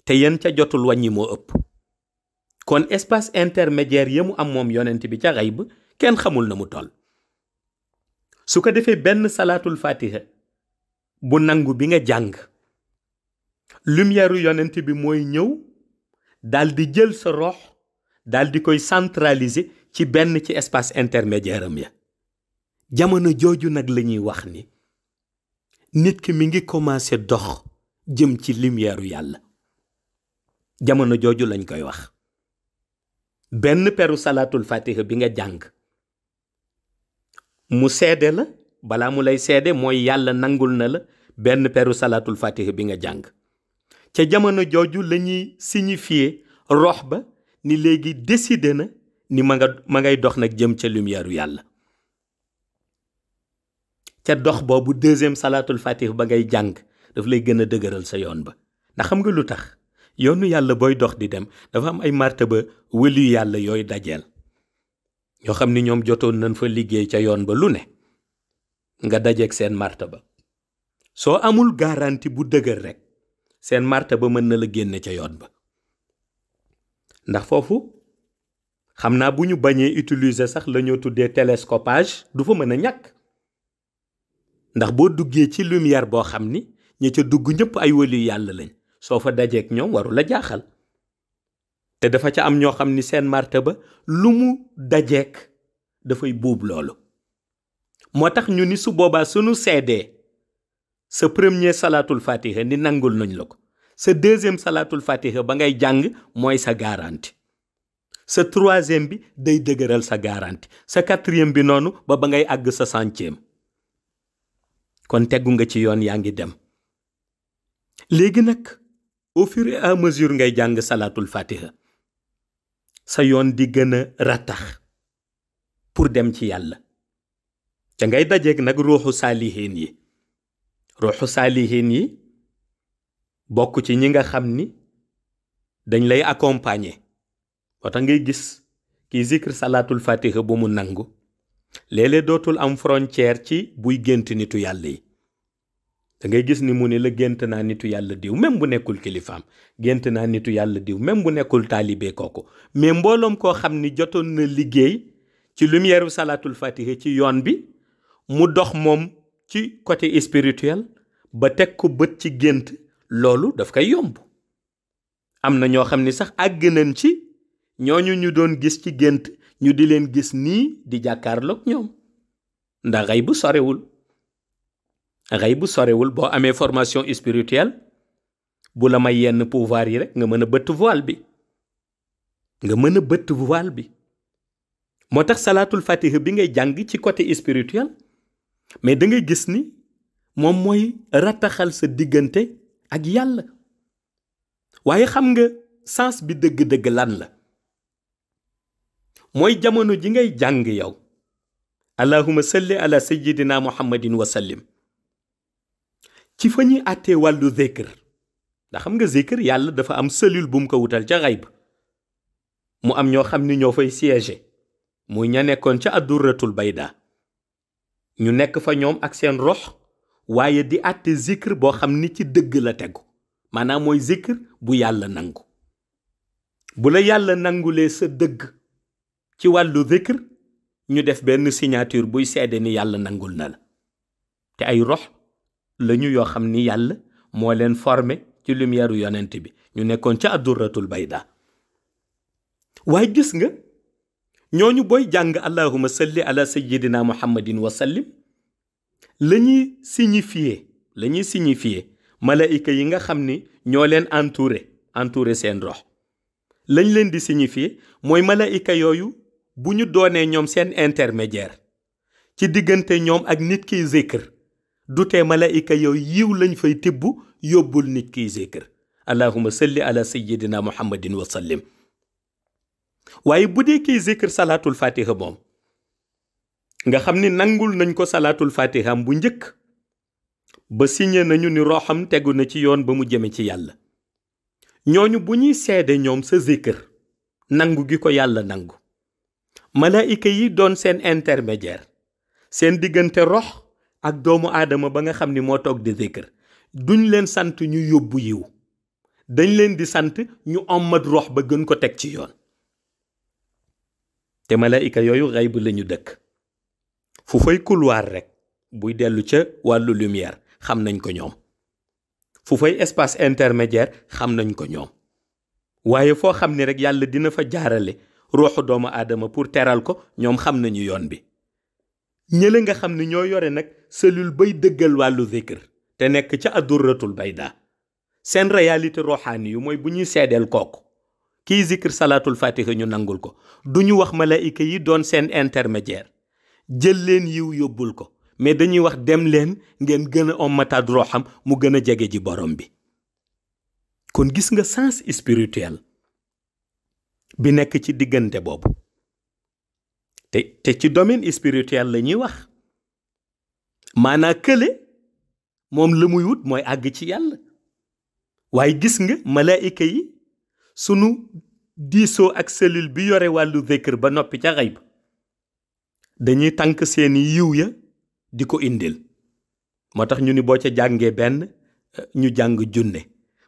te yéen ca jotul wàññi moo ëpp. kon espace intermédiaire ya mu am moom yonent bi ca xayb kenn xamul na mu toll. su ko defee benn salaatul fatiha bu nangu bi nga jàng lumière yonent bi mooy ñëw daal di jël sa rox daal di koy centraliser ci benn ci espace intermédiaire am ya. jamono jooju nag la ñuy wax ni nit ki mi ngi commencé dox jëm ci lumière yàlla. jamono jooju lañ koy wax. benn peru salaatul fatiha bi nga jàng mu seede la balaa mu lay seede mooy yàlla nangul na la benn peru salaatul fatiha bi nga jàng. ca jamono jooju la ñuy signifier rox ba ni léegi décidé na ni ma ngay dox nag jëm ca lumière yàlla. ca dox boobu deuxième salaatul fatiha ba ngay jàng daf lay gën a dëgëral sa yoon ba ndax xam nga lu tax yoonu yàlla booy dox di dem dafa am ay martaba wëlu yàlla yooyu dajeel ñoo xam ni ñoom jotoon nañ fa liggéey ca yoon ba lu ne nga dajeeg seen martaba soo amul garantie bu dëgër rek seen martaba mën na la génne ca yoon ba. ndax foofu xam naa bu ñu bañee utiliser sax la ñoo tuddee télescopage du fa mën a ñàkk ndax boo duggee ci lumière boo xam ni ñi ca dugg ñëpp ay wëlu yàlla lañ soo fa dajeeg ñoom waru la jaaxal te dafa ca am ñoo xam ni seen martaba lu mu dajeeg dafay buub loolu. moo tax ñu ni su boobaa sunu seedee sa premier salaatul fatiha ni nangul nañ la ko sa deuxième salaatul fatiha ba ngay jàng mooy sa garantie sa troisième bi day dëgëral sa garantie sa quatrième bi noonu ba ngay àgg sa centième. kon teggu nga ci yoon yaa ngi dem. léegi nag au fur et à mesure ngay jàng salaatul fatiha sa yoon di gën a rattax pour dem ci yàlla ca ngay dajeeg nag ruuxu saalihiin yi. ruuxu saalihiin yi bokk ci ñi nga xam ni dañ lay accompagner moo tax ngay gis kii zikr salaatul fatiha bu mu nangu léeg-léeg dootul am frontière ci buy gént nitu yàlla yi. da ngay gis ni mu ne la gént naa nitu yàlla diw même bu nekkul kilifaam gént naa nitu yàlla diw même bu nekkul taalibe kooku mais mbooloom koo xam ni jotoon na liggéey ci lumière salaatul fatiha ci yoon bi mu dox moom ci côté spirituel ba teg ko bët ci gént loolu daf koy yomb. am na ñoo xam ni sax àgg nañ ci ñooñu ñu doon gis ci gént ñu di leen gis nii di jàkkaarloog ñoom ndax xay bu sorewul boo amee formation spirituelle bu la may yenn pouvoir yi rek nga mën a bëtt voile bi moo tax salaatul fatiha bi ngay jàng ci côté spirituel mais da ngay gis ni moom mooy rattaxal sa diggante ak yàlla. waaye xam nga sens bi dëgg-dëgg lan la mooy jamono ji ngay jàng yow allahumma salli ala sayyidina muhammadin wa sallim ci fa ñuy àttee wàllu zikr ndax xam nga zikr yàlla dafa am cellule bu mu ko wutal ca xayb mu am ñoo xam ni ñoo fay siéger muy ña nekkoon ca addurratul bayda ñu nekk fa ñoom ak seen rox waaye di àtte zikr boo xam ni ci dëgg la tegu maanaam mooy zikr bu yàlla nangu. bu la yàlla nangulee sa dëgg ci wàllu zikr ñu def benn signature buy seede ni yàlla nangul na la te ay rox lañu yoo xam ni yàlla moo leen formé ci lumière yonent bi ñu nekkoon ca addurratul bayda. waaye gis nga ñooñu booy jàng allahumma salli ala sayyidina muhammadin wa sallim la ñuy signifié malaayika yi nga xam ni ñoo leen entouré seen rox lañ leen di signifié mooy malaayika yooyu bu ñu doonee ñoom seen intermédiaire ci diggante ñoom ak nit kiy zikr du tee malaayika yooyu yiw lañ fay tibb yóbbul nit kiy zikr allahumma salli ala sayyidina muhammadin wa sallim. waaye bu dee kiy zikr salaatul fatiha moom nga xam ni nangul nañ ko salaatul fatiha bu njëkk ba signé nañu ni roxam tegu na ci yoon ba mu jëme ci yàlla, ñooñu bu ñuy seede ñoom sa zikr nangu gi ko yàlla nangu, malaayika yi doon seen intermédiaire seen diggante rox ak doomu aadama ba nga xam ni moo toog di zikr duñ leen sant ñu yóbbu yiw, dañ leen di sant ñu ommat rox ba gën ko teg ci yoon. te malaayika yooyu xayb lañu dëkk fu fay couloir rek buy dellu ca wàllu lumière xam nañ ko ñoom, fu fay espace intermédiaire xam nañ ko ñoom, waaye foo xam ni rek yàlla dina fa jaarale ruuxu doomu aadama pour teral ko ñoom xam nañu yoon bi. ñële nga xam ni ñoo yore nag cellule bay dëggal wàllu zikr te nekk ca addurratul bayda, seen réalité roxaani yu mooy bu ñuy seedeel kooku kii zikr salaatul fatiha ñu nangul ko duñu wax malaayika yi doon seen intermédiaire jël leen yiw yóbbul ko, mais dañuy wax dem leen ngeen gën a ommataat roxam mu gën a jege ji borom bi. kon gis nga sens spirituel bi nekk ci diggante boobu te ci domaine spirituel la ñuy wax maanaa kële moom la muy wut mooy àgg ci yàlla, waaye gis nga malaayika yi sunu diisoo ak cellule bi yore wàllu zikr ba noppi ca xayb dañuy tànk seeni yiw ya di ko indil. moo tax ñu ni boo ca jàngee benn ñu jàng junne,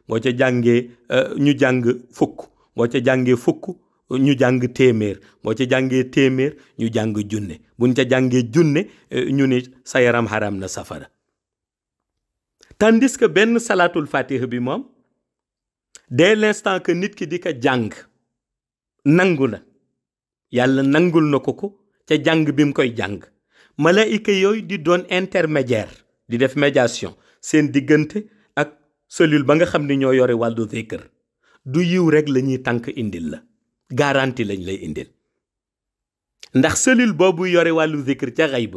boo ca jàngee ñu jàng fukk, boo ca jàngee fukk ñu jàng téeméer, boo ca jàngee téeméer ñu jàng junne, buñ ca jàngee junne ñu ni sa yaram xaram na safara. tandis que benn salaatul fatiha bi moom dès l'instant que nit ki di ko jàng nangu na, yàlla nangul na ko ca jàng bi mu koy jàng, malaayika yooyu di doon intermédiaire di def médiation seen diggante ak cellule ba nga xam ni ñoo yore wàllu zikr. du yiw rek la ñuy tànk indil la, garantie lañ lay indil, ndax cellule boobu yore wàllu zikr ca xayb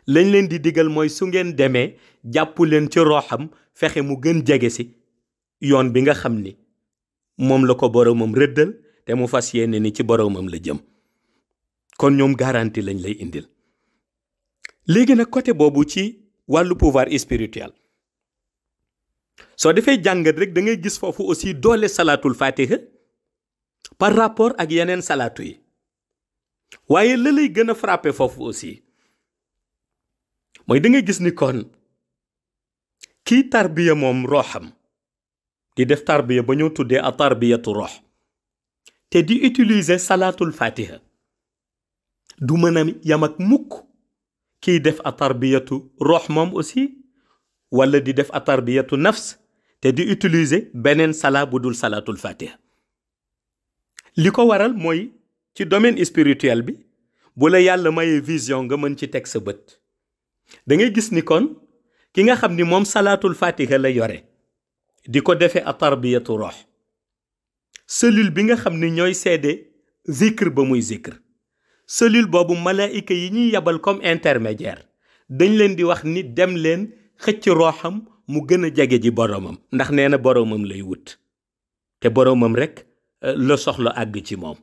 lañ leen di digal mooy su ngeen demee jàpp leen ci roxam fexe mu gën jege si yoon bi nga xam ni moom la ko boromam rëddal te mu fas yéene ni ci boromam la jëm. kon ñoom garantie lañ lay indil. léegi nag côté boobu ci wàllu pouvoir spirituel soo defee jàngat rek da ngay gis foofu aussi doole salaatul fatiha par rapport ak yeneen salaatu yi. waaye la lay gën a frappé foofu aussi mooy da ngay gis ni kon kii tarbiya moom roxam di def tarbiya ba ñoo tuddee a tarbiyatu rox te di utiliser salaatul fatiha du mën a yam ak mukk kiy def a tarbiyatu rox moom aussi wala di def a tarbiyatu nafs te di utiliser beneen salaa bu dul salaatul fatiha. li ko waral mooy ci domaine spirituel bi bu la yàlla mayee vision nga mën ci teg sa bët da ngay gis ni kon ki nga xam ni moom salaatul fatiha la yore di ko defee a tarbiyatu rox, cellule bi nga xam ni ñooy seede zikr ba muy zikr, cellule boobu malaayika yi ñuy yabal comme intermédiaire dañ leen di wax ni dem leen xëcc roxam mu gën a jege ji boromam, ndax nee na boromam lay wut te boromam rek la soxla àgg ci moom.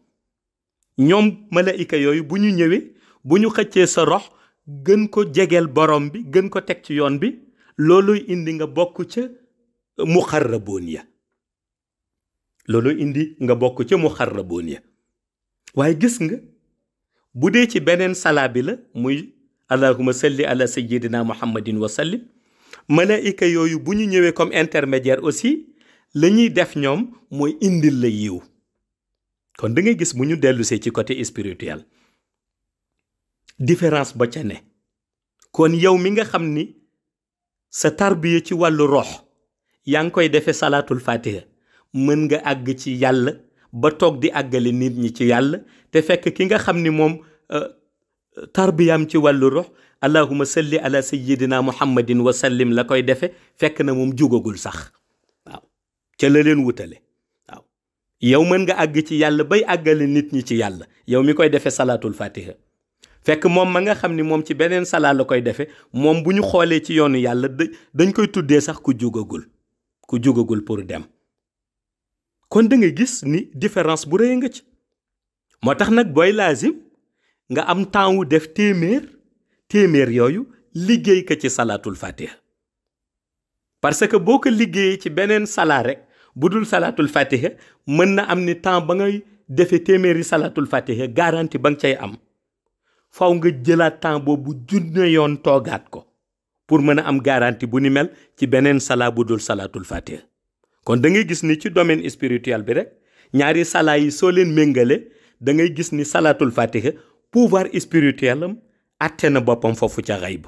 ñoom malaayika yooyu bu ñu ñëwee bu ñu xëccee sa rox gën ko jegeel borom bi gën ko teg ci yoon bi, looluy indi nga bokk ca muxarraboon ya, looluy indi nga bokk ca muxarraboon ya. waaye gis nga bu dee ci beneen salaa bi la muy allahumma salli ala sayyidina muhammadin wa sallim, malaayika yooyu bu ñu ñëwee comme intermédiaire aussi la ñuy def ñoom mooy indil la yiw. kon da ngay gis bu ñu dellusee ci côté spirituel différence ba ca ne. kon yow mi nga xam ni sa tarbiya ci wàllu rox yaa ngi koy defee salaatul fatiha mën nga àgg ci yàlla ba toog di àggale nit ñi ci yàlla te fekk ki nga xam ni moom tarbiyaam ci wàllu rox allahumma salli ala sayyidina muhammadin wa sallim la koy defe fekk na moom jugagul sax waaw ca la leen wutale waaw yow mën nga àgg ci yàlla bay àggale nit ñi ci yàlla yow mi koy defee salaatul fatiha fekk moom ma nga xam ni moom ci beneen salaa la koy defe moom bu ñu xoolee ci yoonu yàlla dañ koy tuddee sax ku jugagul pour dem. kon da nga gis ni différence bu rëy nga ci moo tax nag booy laazim nga am temps wu def téeméer yooyu liggéey ko ci salaatul fatiha parce que boo ko liggéeyee ci beneen salaa rek bu dul salaatul fatiha mën na am ni temps ba ngay defee téeméeri salaatul fatiha garantie ba nga cay am faw nga jëlaat temps boobu junne yoon toogaat ko pour mën a am garantie bu ni mel ci beneen salaa bu dul salaatul fatiha. kon da ngay gis ni ci domaine spirituel bi rek ñaari salaa yi soo leen méngale da ngay gis ni salaatul fatiha pouvoir spirituel am atte na boppam foofu ca xayb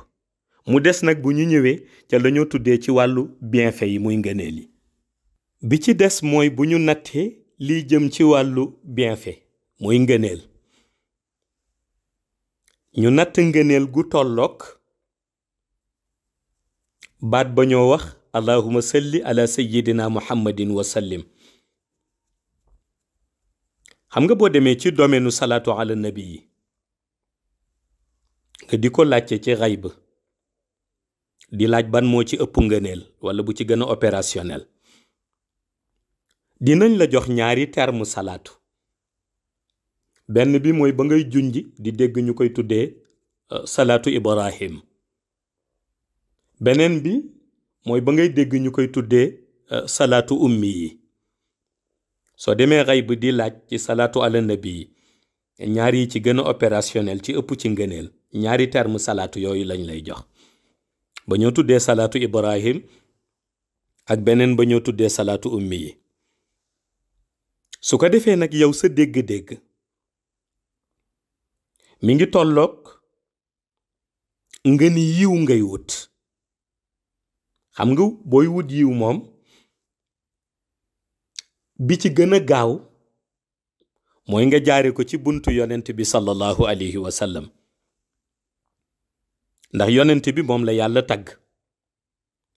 mu des nag bu ñu ñëwee ca la ñoo tuddee ci wàllu bienfait yi muy ngëneel yi. bi ci des mooy bu ñu nattee liy jëm ci wàllu bienfait muy ngëneel ñu natt ngëneel gu tolloog baat ba ñoo wax allahumma salli ala sayyidina muhammadin wa sallim. xam nga boo demee ci domaine salaatu ala nabi yi nga di ko laajte ci xayb di laaj ban moo ci ëpp ngëneel wala bu ci gën a opérationnel dinañ la jox ñaari terme salaatu. benn bi mooy ba ngay junji di dégg ñu koy tuddee salaatu ibrahim beneen bi mooy ba ngay dégg ñu koy tuddee salaatu ummi yi. soo demee xayb di laaj ci salaatu ala nabi yi ñaar yi ci gën a opérationnel ci ëpp ci ngëneel ñaari terme salaatu yooyu lañ lay jox ba ñoo tuddee salaatu ibrahim ak beneen ba ñoo tuddee salaatu ummi yi. su ko defee nag yow sa dégg-dégg mi ngi tolloog nga ni yiw ngay wut. xam nga booy wut yiw moom bi ci gën a gaaw mooy nga jaare ko ci buntu yonent bi sallallahu alayhi wa sallam ndax yonent bi moom la yàlla tagg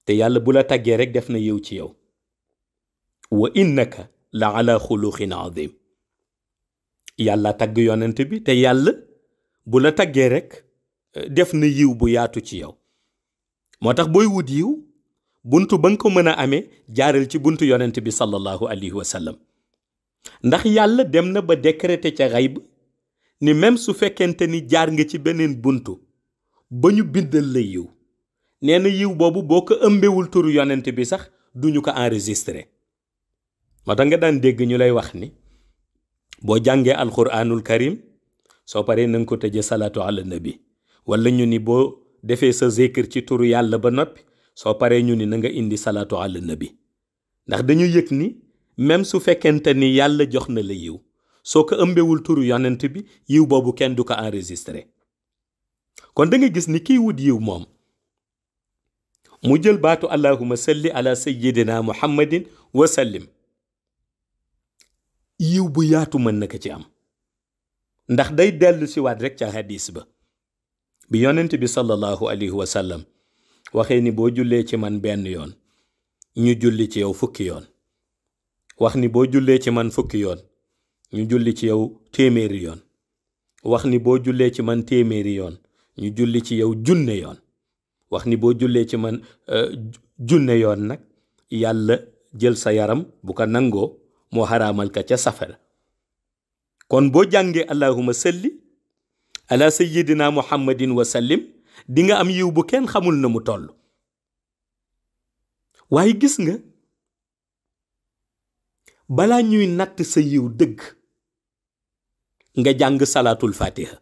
te yàlla bu la taggee rek def na yiw ci yow wa innaka la ala xuluqin azim. yàlla tagg yonent bi te yàlla bu la taggee rek def na yiw bu yaatu ci yow moo tax booy wut yiw buntu ba nga ko mën a amee jaaral ci buntu yonent bi sallallahu alayhi wa sallam ndax yàlla dem na ba décréter ca xayb ni même su fekkente ni jaar nga ci beneen buntu ba ñu bindal la yiw nee na yiw boobu boo ko ëmbewul turu yonent bi sax duñu ko enregistré. moo tax nga daan dégg ñu lay wax ni boo jàngee alquranul karim soo paree na nga ko tëjee salaatu ala nabi wala ñu ni boo defee sa zikr ci turu yàlla ba noppi soo paree ñu ni na nga indi salaatu ala nabi ndax dañu yëg ni même su fekkente ni yàlla jox na la yiw soo ko ëmbewul turu yonent bi yiw boobu kenn du ko enregistré. kon da nga gis ni kiy wut yiw moom mu jël baatu allahumma salli ala sayyidina muhammadin wa sallim yiw bu yaatu mën na ko ci am ndax day dellu si waat rek ca hadis ba bi yonent bi sallallahu alayhi wa sallam waxee ni boo jullee ci man benn yoon ñu julli ci yow fukki yoon wax ni boo jullee ci man fukki yoon ñu julli ci yow téeméeri yoon wax ni boo jullee ci man téeméeri yoon ñu julli ci yow junne yoon wax ni boo jullee ci man junne yoon nag yàlla jël sa yaram bu ko nangoo moo xaraamal ka ca safara. kon boo jàngee allahumma salli ala sayyidina muhammadin wa sallim di nga am yiw bu kenn xamul na mu toll. waaye gis nga balaa ñuy natt sa yiw dëgg nga jàng salaatul fatiha.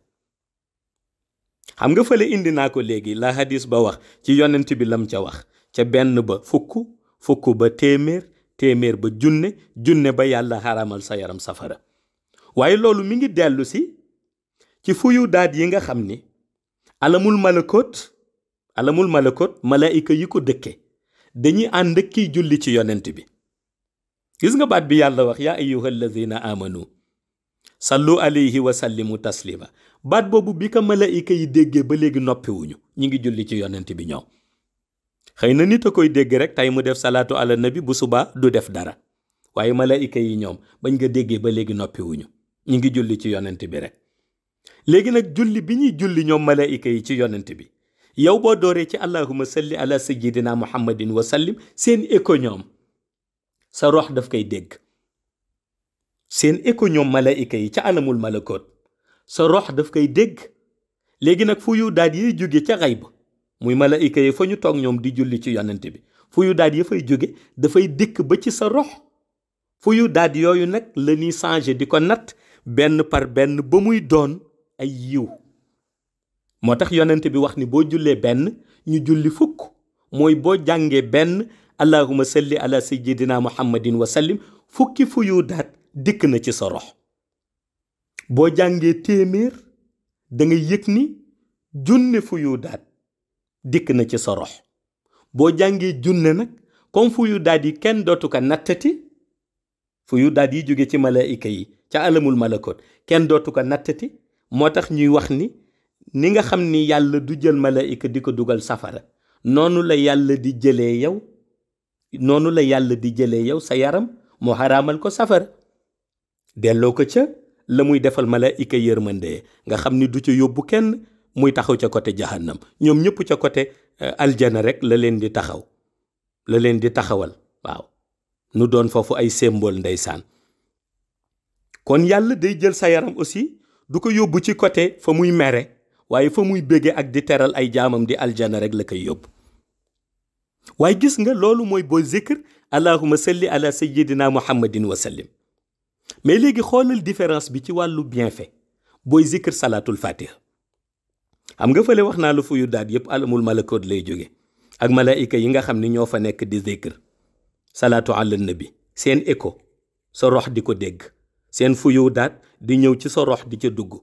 xam nga fële indi naa ko léegi la hadis ba wax ci yonent bi lam ca wax ca benn ba fukk ba téeméer ba junne ba yàlla xaramal sa yaram safara. waaye loolu mi ngi dellu si ci fuyu daat yi nga xam ni alamul malakot malaayika yi ko dëkke dañuy ànd ak kiy julli ci yonent bi. gis nga baat bi yàlla wax yaa ayyuha alladina amanu sallu alayhi wa sallimu taslima, baat boobu bi ko malaayika yi déggee ba léegi noppiwuñu, ñi ngi julli ci yonent bi ñoom. xëy na nit a koy dégg rek tey mu def salaatu ala nabi, bu subaa du def dara, waaye malaayika yi ñoom bañ nga déggee ba léegi noppiwuñu, ñi ngi julli ci yonent bi rek. léegi nag julli bi ñuy julli ñoom malaayika yi ci yonent bi, yow boo dooree ci allahumma salli ala sayyidina muhammadin wa sallim, seen écho ñoom sa rox daf koy dégg. seen écho ñoom malaayika yi ca alamul malakoot sa rox daf koy dégg. léegi nag fu yu daal yiy jóge ca xayb, muy malaayika yi fa ñu toog ñoom di julli ci yonent bi, fu yu daal yi fay jóge dafay dikk ba ci sa rox. fu yu daal yooyu nag la ñuy changé di ko natt benn par benn ba muy doon ay yiw. moo tax yonent bi wax ni boo jullee benn ñu julli fukk, mooy boo jàngee benn allahumma salli ala sayyidina muhammadin wa sallim, fukki fu yu daat dikk na ci sa rox. boo jàngee téeméer da nga yëg ni junne fu yu daat dikk na ci sa rox. boo jàngee junne nag comme fu yu daat yi kenn dootu ko nattati, fu yu daat yi jóge ci malaayika yi ca alamul malakoot kenn dootu ko nattati. moo tax ñuy wax ni nga xam ni yàlla du jël malaayika di ko dugal safara, noonu la yàlla di jëlee yow sa yaram moo xaraamal ko safara, delloo ko ca la muy defal malaayika yërmande nga xam ni du ca yóbbu kenn muy taxaw ca côté jahannam. ñoom ñëpp ca côté aljana rek la leen di taxawal. waaw nu doon foofu ay symbole ndeysaan. kon yàlla day jël sa yaram aussi du ko yóbbu ci côté fa muy mere, waaye fa muy bége ak di teral ay jaamam di aljana rek la koy yóbbu. waaye gis nga loolu mooy booy zikr allahumma salli ala sayyidina muhammadin wa sallim. mais léegi xoolal différence bi ci wàllu bienfait booy zikr salaatul fatiha. xam nga fële wax naa la fu yu daat yépp alamul malakoot lay jóge ak malaayika yi nga xam ni ñoo fa nekk di zikr salaatu ala nabi, seen écho sa rox di ko dégg, seen fu yu daat di ñëw ci sa rox di ca dugg.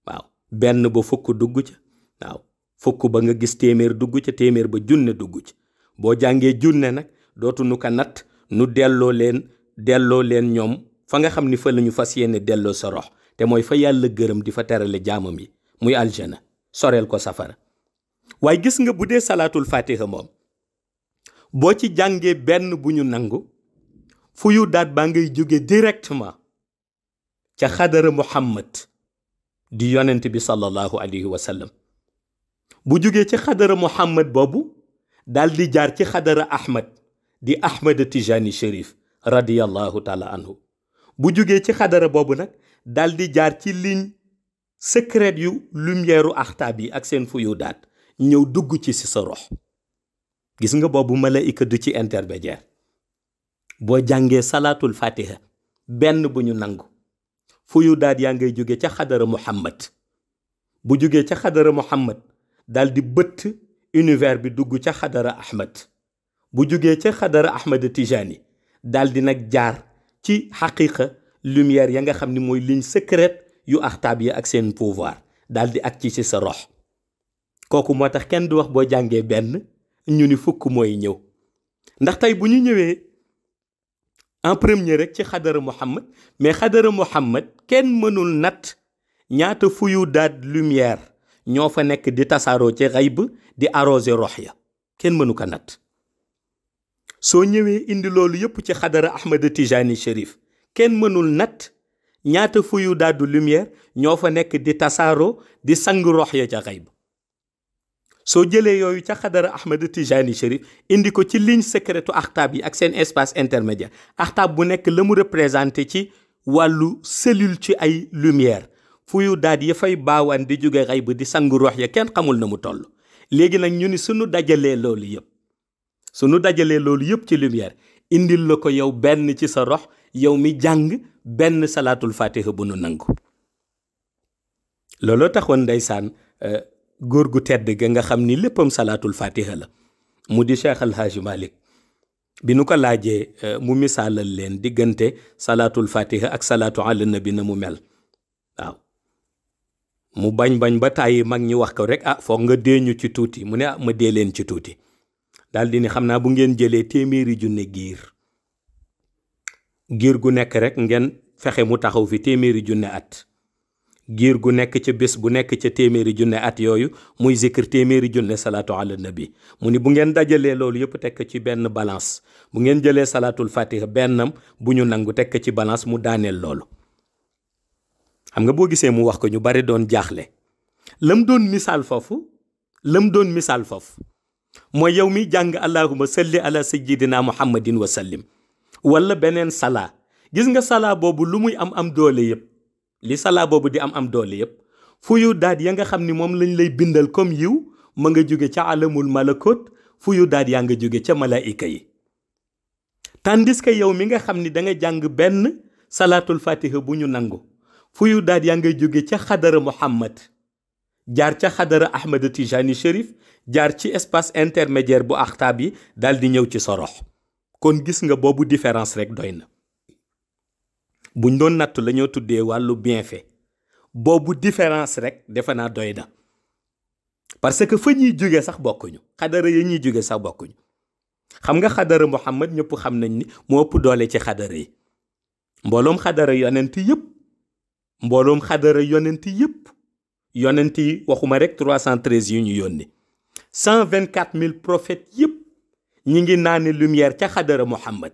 waaw benn ba fukk dugg ca, waaw fukk ba nga gis téeméer dugg ca, téeméer ba junne dugg ca. boo jàngee junne nag dootu nu ko natt, nu delloo leen ñoom fa nga xam ni fa la ñu fas yéene delloo sa rox, te mooy fa yàlla gërëm di fa terale jaamam yi muy aljana, soreel ko safara. waaye gis nga bu dee salaatul fatiha moom boo ci jàngee benn bu ñu nangu, fu yu daat baa ngay jóge directement ca xadara muhammad di yonent bi sallallahu alayhi wa sallam. bu jógee ci xadara muhammad boobu daal di jaar ci xadara ahmad di ahmad tijani sharif radiyallahu taala anhu. bu jógee ci xadara boobu nag daal di jaar ci ligne secret yu lumière u axtaab yi ak seen fu yu daat ñëw dugg ci si sa rox. gis nga boobu malaayika du ci intermédiaire. boo jàngee salaatul fatiha benn bu ñu nangu, fu yu daat yaa ngay jóge ca xadara muhammad. bu jógee ca xadara muhammad daal di bëtt univers bi dugg ca xadara ahmad. bu jógee ca xadara ahmad tijani daal di nag jaar ci xaqiqa lumière ya nga xam ni mooy ligne secrète yu axtaab yi ak seen pouvoir, daal di ak ci sa rox. kooku moo tax kenn du wax boo jàngee benn ñu ni fukk mooy ñëw. ndax tey bu ñu ñëwee en premier rek ci xadara muhammad, mais xadara muhammad kenn mënul natt ñaata fuyu daat lumière ñoo fa nekk di tasaaroo ci xayb di arroser rox ya, kenn mënu ko natt. soo ñëwee indi loolu yëpp ci xadara ahmad tijani sharif, kenn mënul natt ñaata fuyu daadu lumière ñoo fa nekk di tasaaroo di sang rox ya ca xayb. soo jëlee yooyu ca xadara ahmad tijani sharif indi ko ci ligne secrète axtaab yi ak seen espace intermédiaire, axtaab bu nekk la mu représenté ci wàllu cellule ci ay lumière, fuyu daat ya fay baawaan di jóge xayb di sang rox ya kenn xamul na mu toll. léegi nag ñu ni sunu dajalee loolu yëpp ci lumière indil la ko yow benn ci sa rox, yow mi jàng benn salaatul fatiha bu nu nangu. looloo taxoon ndeysaan góor gu tedd ga nga xam ni léppam salaatul fatiha la, mu di Cheikh El Hadj Malick, bi nu ko laajee mu misaalal leen diggante salaatul fatiha ak salaatu ala nabi na mu mel. waaw mu bañ ba tàyyi mag ñi wax ko rek foog nga deeñu ci tuuti mu ne ma dee leen ci tuuti daal di ni xam naa bu ngeen jëlee téeméeri junne giir gu nekk rek ngeen fexe mu taxaw fi téeméeri junne at giir gu nekk ca bés bu nekk ca téeméeri junne at yooyu muy zikr téeméeri junne salaatu ala nabi mu ni bu ngeen dajalee loolu yëpp tekk ci benn balance bu ngeen jëlee salaatul fatiha bennam bu ñu nangu tekk ci balance mu daaneel loolu. xam nga boo gisee mu wax ko ñu bari doon jaaxle lam doon misaal foofu mooy yow mi jàng allahumma salli ala sayyidina muhammadin wa sallim wala beneen salaa gis nga salaa boobu lu muy am doole yëpp li salaa boobu di am doole yëpp fuyu daat ya nga xam ni moom lañ lay bindal comme yiw ma nga jóge ca alamul malakut fuyu daat yaa nga jóge ca malaayika yi tandis que yow mi nga xam ni da nga jàng benn salaatul fatiha bu ñu nangu fuyu daat yaa ngay jóge ca xadara muhammad jaar ca xadara ahmad tijani shérif jaar ci espace intermédiaire bu axtaab yi daal di ñëw ci sorox kon gis nga boobu différence rek doy na buñ doon nattu la ñoo tuddee wàllu bienfait boobu différence rek defe naa doy na parce que fa ñuy jóge sax bokkuñu xadara yi ñuy jóge sax bokkuñu xam nga xadara muhammad ñëpp xam nañ ni moo ëpp doole ci xadara yi mbooloom xadara yonent yëpp yonent yi waxuma rek 313 yu ñu yónni 124 000 prophètes yëpp ñi ngi naani lumière ca xadara muhammad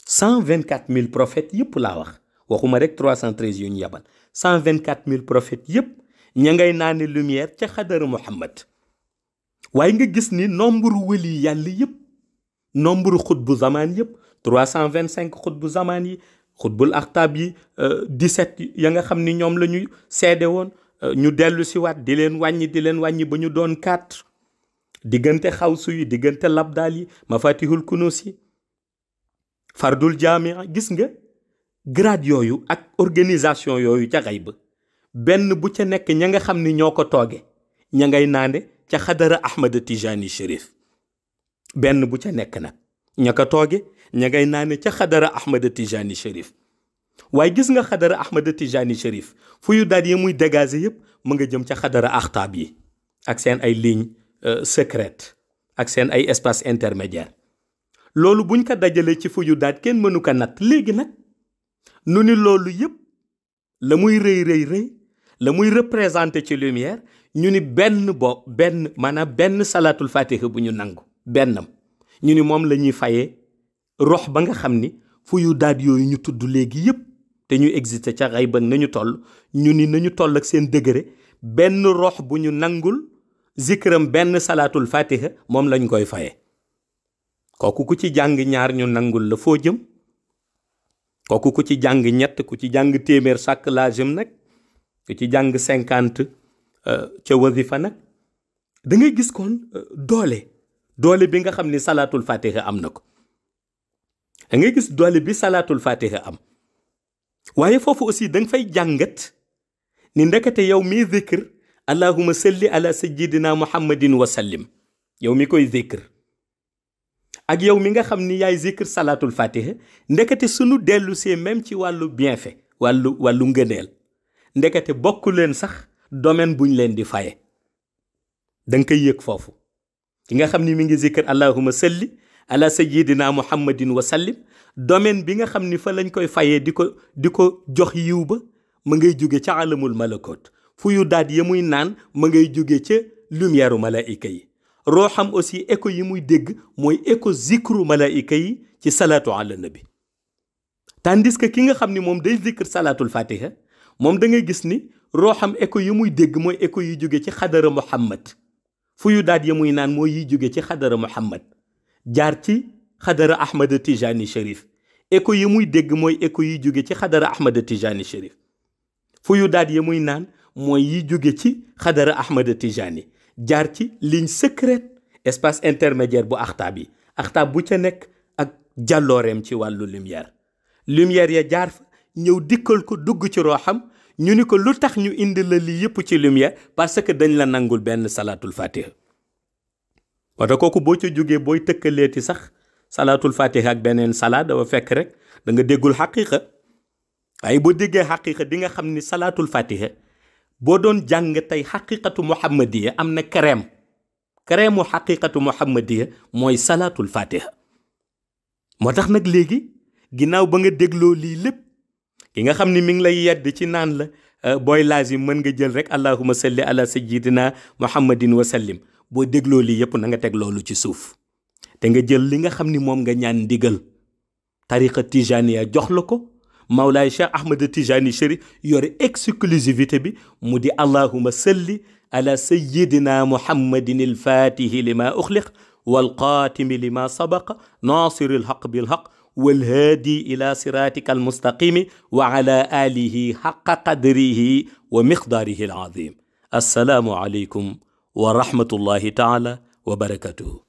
124 000 prophètes yëpp laa wax waxuma rek 313 yu ñu yabal 124 000 prophètes yëpp ña ngay naani lumière ca xadara muhammad waaye nga gis ni nombre wëli yàlla yëpp nombre xutbu zamaan yëpp 325 xutbu zamaan yi xutbul axtaab yi 17 ya nga xam ni ñoom la ñuy seede woon ñu dellu si waat di leen wàññi ba ñu doon 4 diggante xawsu yi diggante labdaal yi mafatihul kunus yi fardul jaamia gis nga grade yooyu ak organisation yooyu ca xay ba benn bu ca nekk ña nga xam ni ñoo ko tooge ña ngay naande ca xadara ahmad tijani shérif benn bu ca nekk nag ña ko tooge ña ngay naane ca xadara ahmad tijani shérif waaye gis nga xadara ahmad tijani shérif fu yu daal yi muy dégager yëpp mu nga jëm ca xadara axtaab yi ak seen ay ligne secrète ak seen ay espace intermédiaire loolu buñ ko dajalee ci fu yu daal kenn mënu ko natt léegi nag nu ni loolu yëpp la muy rëy la muy représenté ci lumière ñu ni benn salaatul fatiha bu ñu nangu bennam ñu ni moom la ñuy fayee rox ba nga xam ni fu yu daat yooyu ñu tudd léegi yëpp te ñu existé ca xay ba nañu toll ñu ni nañu toll ak seen degré benn rox bu ñu nangul zikram benn salaatul fatiha moom lañ koy fayee kooku ku ci jàng ñaar ñu nangul la foo jëm kooku ku ci jàng ñett ku ci jàng téeméer sàkk laa jëm nag ku ci jàng 50 ca wazifa nag da ngay gis kon doole bi nga xam ni salaatul fatiha am na ko da ngay gis doole bi salaatul fatiha am waaye foofu aussi da nga fay jàngat ni ndekete yow mi zikr allahumma salli ala sayyidina muhammadin wa sallim yow mi koy zikr ak yow mi nga xam ni yaay zikr salaatul fatiha ndekete sunu dellu see même ci wàllu bienfait wàllu ngëneel ndekete bokku leen sax domaine buñ leen di faye da nga koy yëg foofu ki nga xam ni mi ngi zikr allahumma salli ala sayyidina muhammadin wa sallim domaine bi nga xam ni fa lañ koy fayee di ko jox yiw ba ma ngay jóge ca alamul malakut fu yu daat ya muy naan ma ngay jóge ca lumière malaayika yi rooxam aussi écho yi muy dégg mooy écho zikru malaayika yi ci salaatu ala nabi tandis que ki nga xam ni moom day zikr salaatul fatiha moom da ngay gis ni rooxam écho yi muy dégg mooy écho yi jóge ci xadara muhammad fu yu daat ya muy naan mooy yi jóge ci xadara muhammad jaar ci xadara ahmad tijani shérif écho yi muy dégg mooy écho yi jóge ci xadara ahmad tijani shérif fu yu daat ya muy naan mooy yi jóge ci xadara ahmad tijani jaar ci ligne secrète espace intermédiaire bu axtaab yi axtaab bu ca nekk ak jàllooreem ci wàllu lumière ya jaar fa ñëw dikkal ko dugg ci rooxam ñu ni ko lu tax ñu indi la lii yëpp ci lumière parce que dañ la nangul benn salaatul fatiha wata kooku boo ca jógee booy tëkkaleeti sax salaatul fatiha ak beneen salaat dafa fekk rek da nga déggul xaqiqa waaye boo déggee xaqiqa di nga xam ni salaatul fatiha boo doon jàng tey xaqiqatu muhammadiya am na crème xaqiqatu muhammadiya mooy salaatul fatiha. moo tax nag léegi ginnaaw ba nga dégloo lii lépp ki nga xam ni mi ngi lay yedd ci naan la booy laazim mën nga jël rek allahumma salli ala sayyidina muhammadin wa sallim. boo dégloo lii yëpp na nga teg loolu ci suuf te nga jël li nga xam ni moom nga ñaan ndigal tariqa tijaniya jox la ko Mawlaay Cheikh Ahmed Tijani Chérif yore exclusivité bi mu di allahumma salli ala sayyidina muhammadin alfatihi lima uxliq walqaatimi lima sabaqa nasiri alhaq bilhaq walhaadi ila siratika almustaqimi wa ala alihi haqa qadrihi wa miqdaarihi alazim. assalaamu aleykum wa rahmatullahi taala wa barakatuhu.